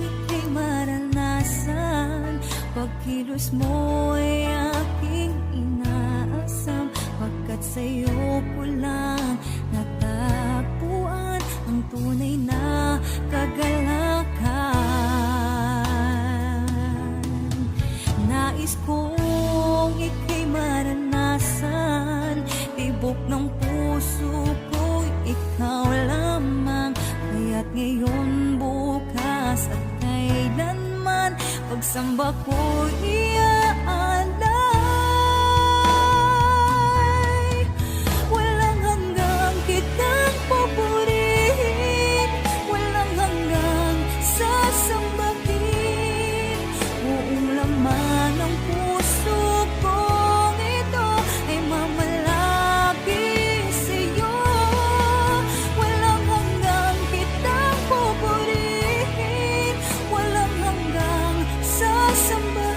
ika'y maranasan, pagkilos mo'y aking inaasam, pagkat sa'yo ko lang natagpuan ang tunay na kagalakan. Nais kong ika'y maranasan, tibok ng puso ko, ikaw lamang, kaya't ngayon, bukas at kailanman, pagsamba ko iaalay. Walang hanggang kitang pupurihin, walang hanggang sasambahin, buong laman ng puso kong ito ay mamalagi sa'yo. Walang hanggang kitang pupurihin, walang hanggang sasambahin,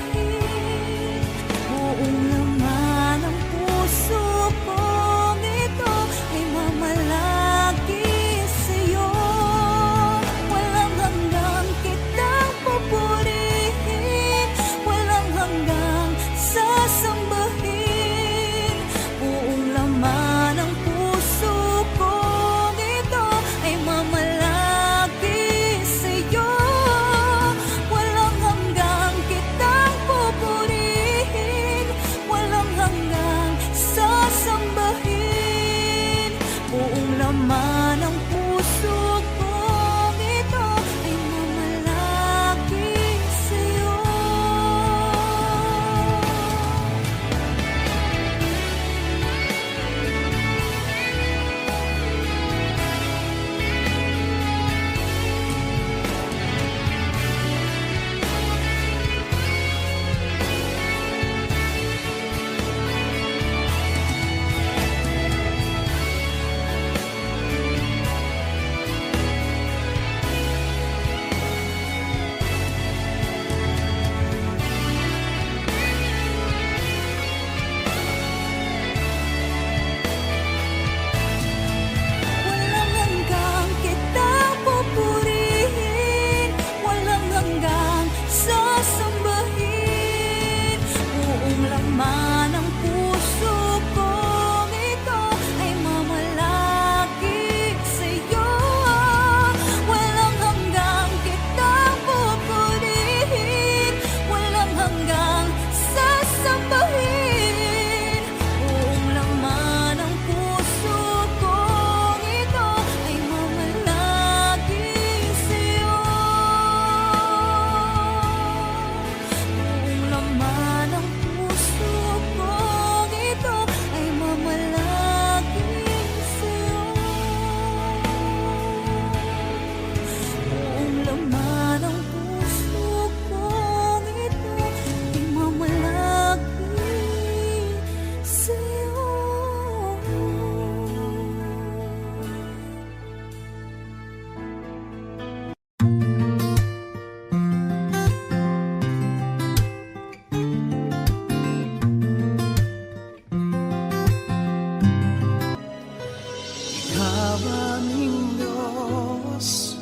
aming Diyos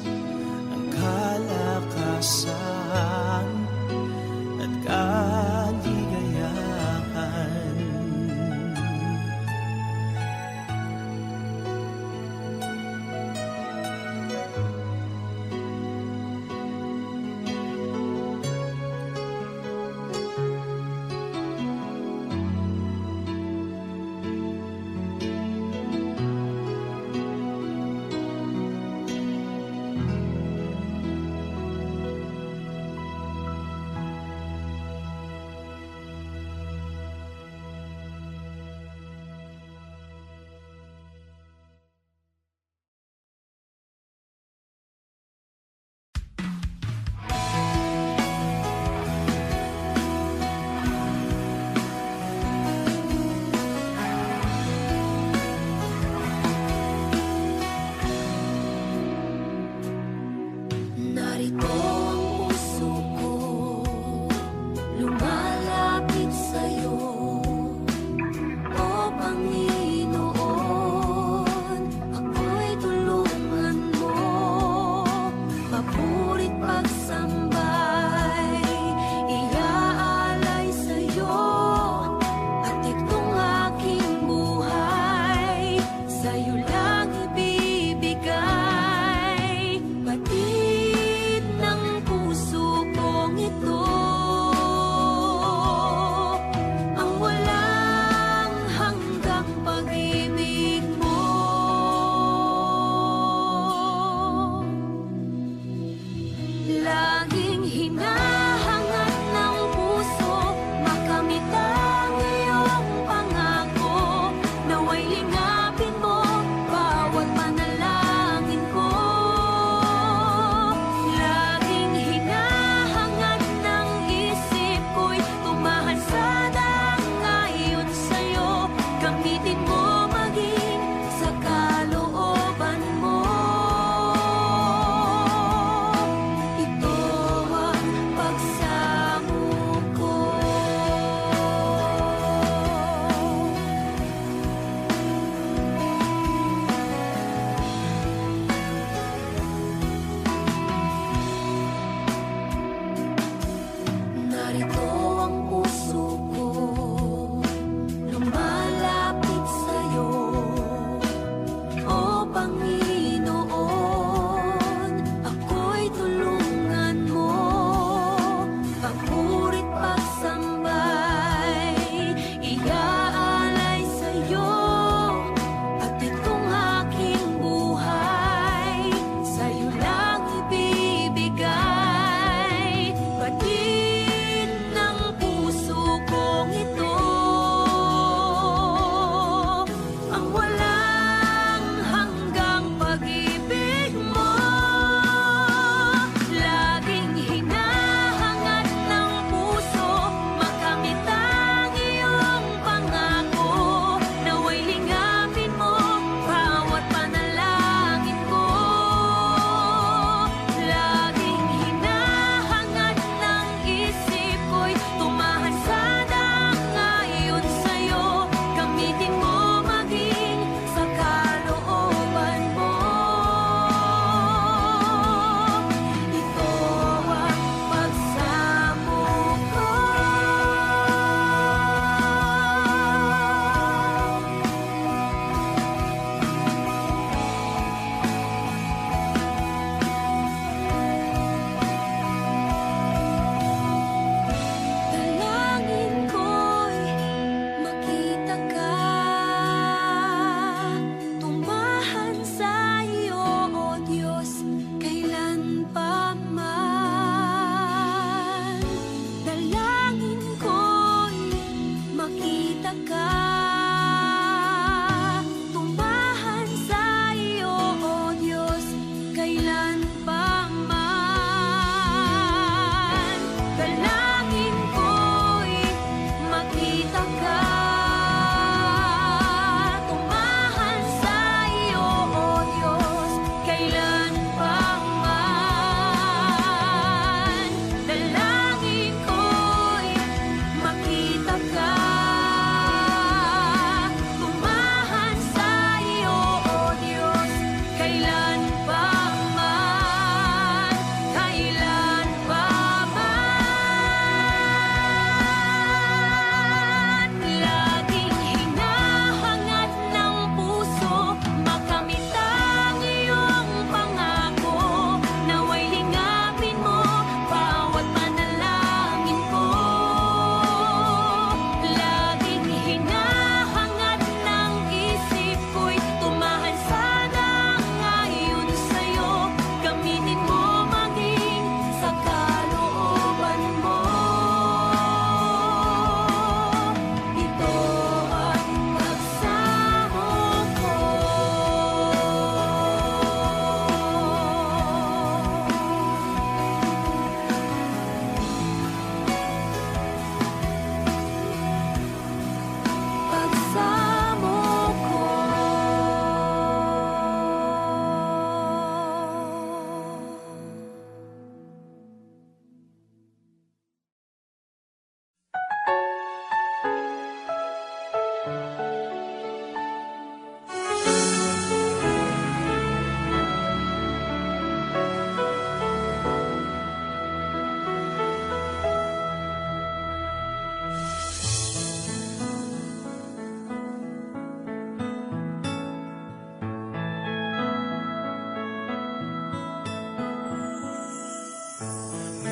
ang kalakasan at kaligayahan.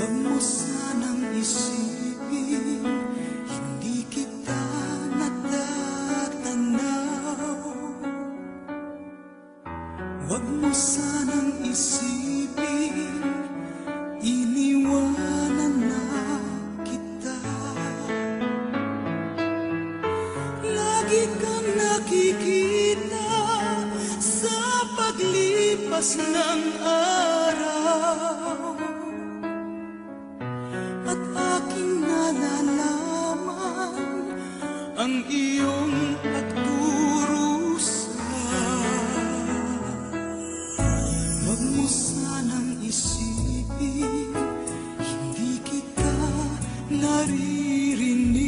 Huwag mo sanang isipin, hindi kita natatanaw. Huwag mo sanang isipin, iniwanan na kita. Lagi kang nakikita sa paglipas ng araw, at aking nalalaman ang iyong pagdurusa. Huwag mo sanang isipin, hindi kita naririnig.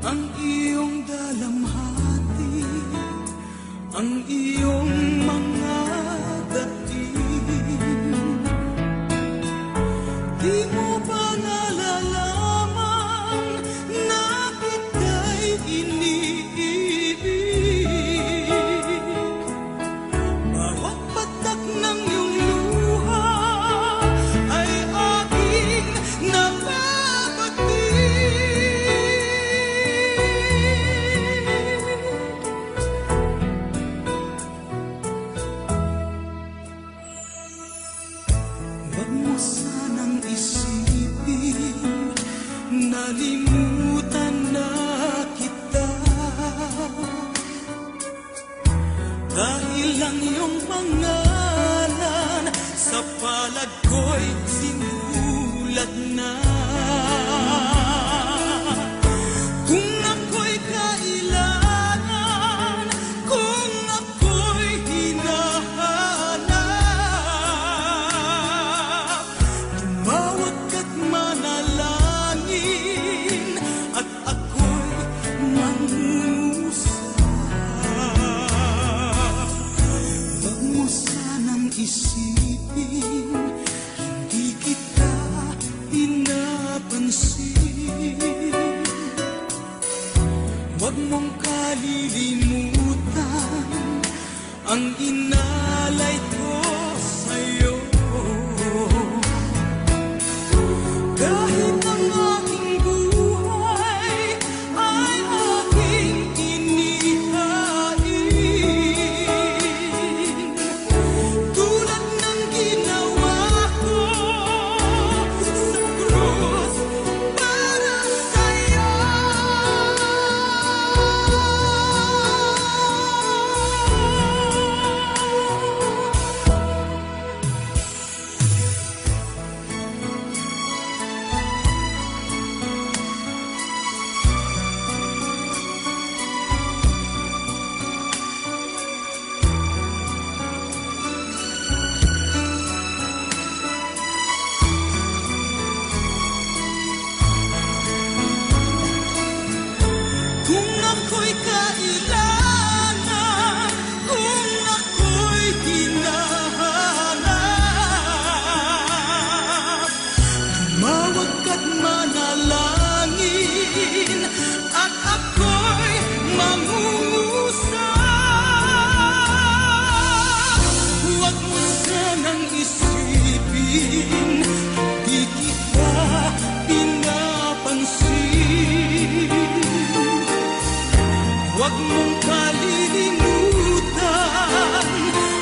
Ang iyong dalamhati, ang iyong mga dating, di mo ba nalalaman na kita'y iniibig? Bawat patak ng iyong luha ay aking nababating. Huwag mo sanang isipin, nalimutan na kita. Dahil ang iyong pangalan sa palad ko'y sinulat na. Kung ako'y kailangan, kung ako'y hinahanap, tumawag ka't manalangin, at ako'y mangungusap. Huwag mo sanang isipin, hindi kita pinapansin. Huwag mong kalilimutan ang inalay ko sa'yo. Kahit ang aking buhay ay aking inihain, tulad ng ginawa ko sa krus para sa'yo. Kung ako'y kailangan, kung ako'y hinahanap, tumawag ka't manalangin, at ako'y mangungusap. Huwag mo sanang isipin, di kita pinapansin. Huwag mong kalilimutan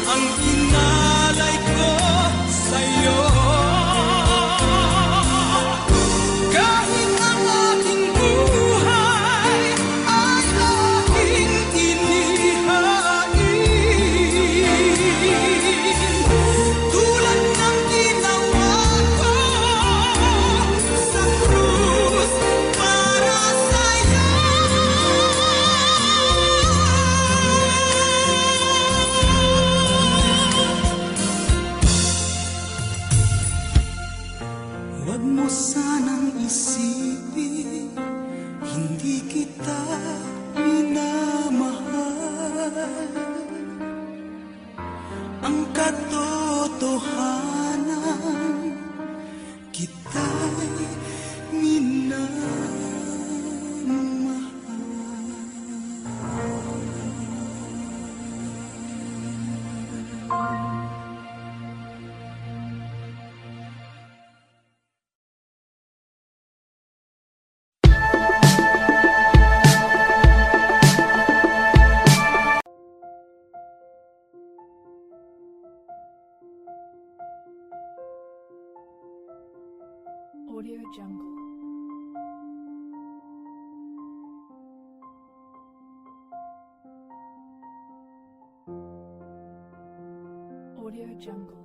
ang inalay ko sa'yo. Kahit ang aking buhay ay aking inihain, tulad ng ginawa ko sa krus para sa'yo. Huwag mo sanang isipin, hindi kita minamahal. Ang katotohanan, kita'y minamahal. Audio Jungle.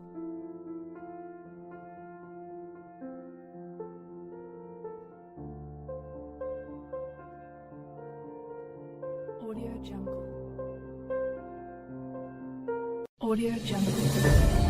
Audio Jungle. Audio Jungle.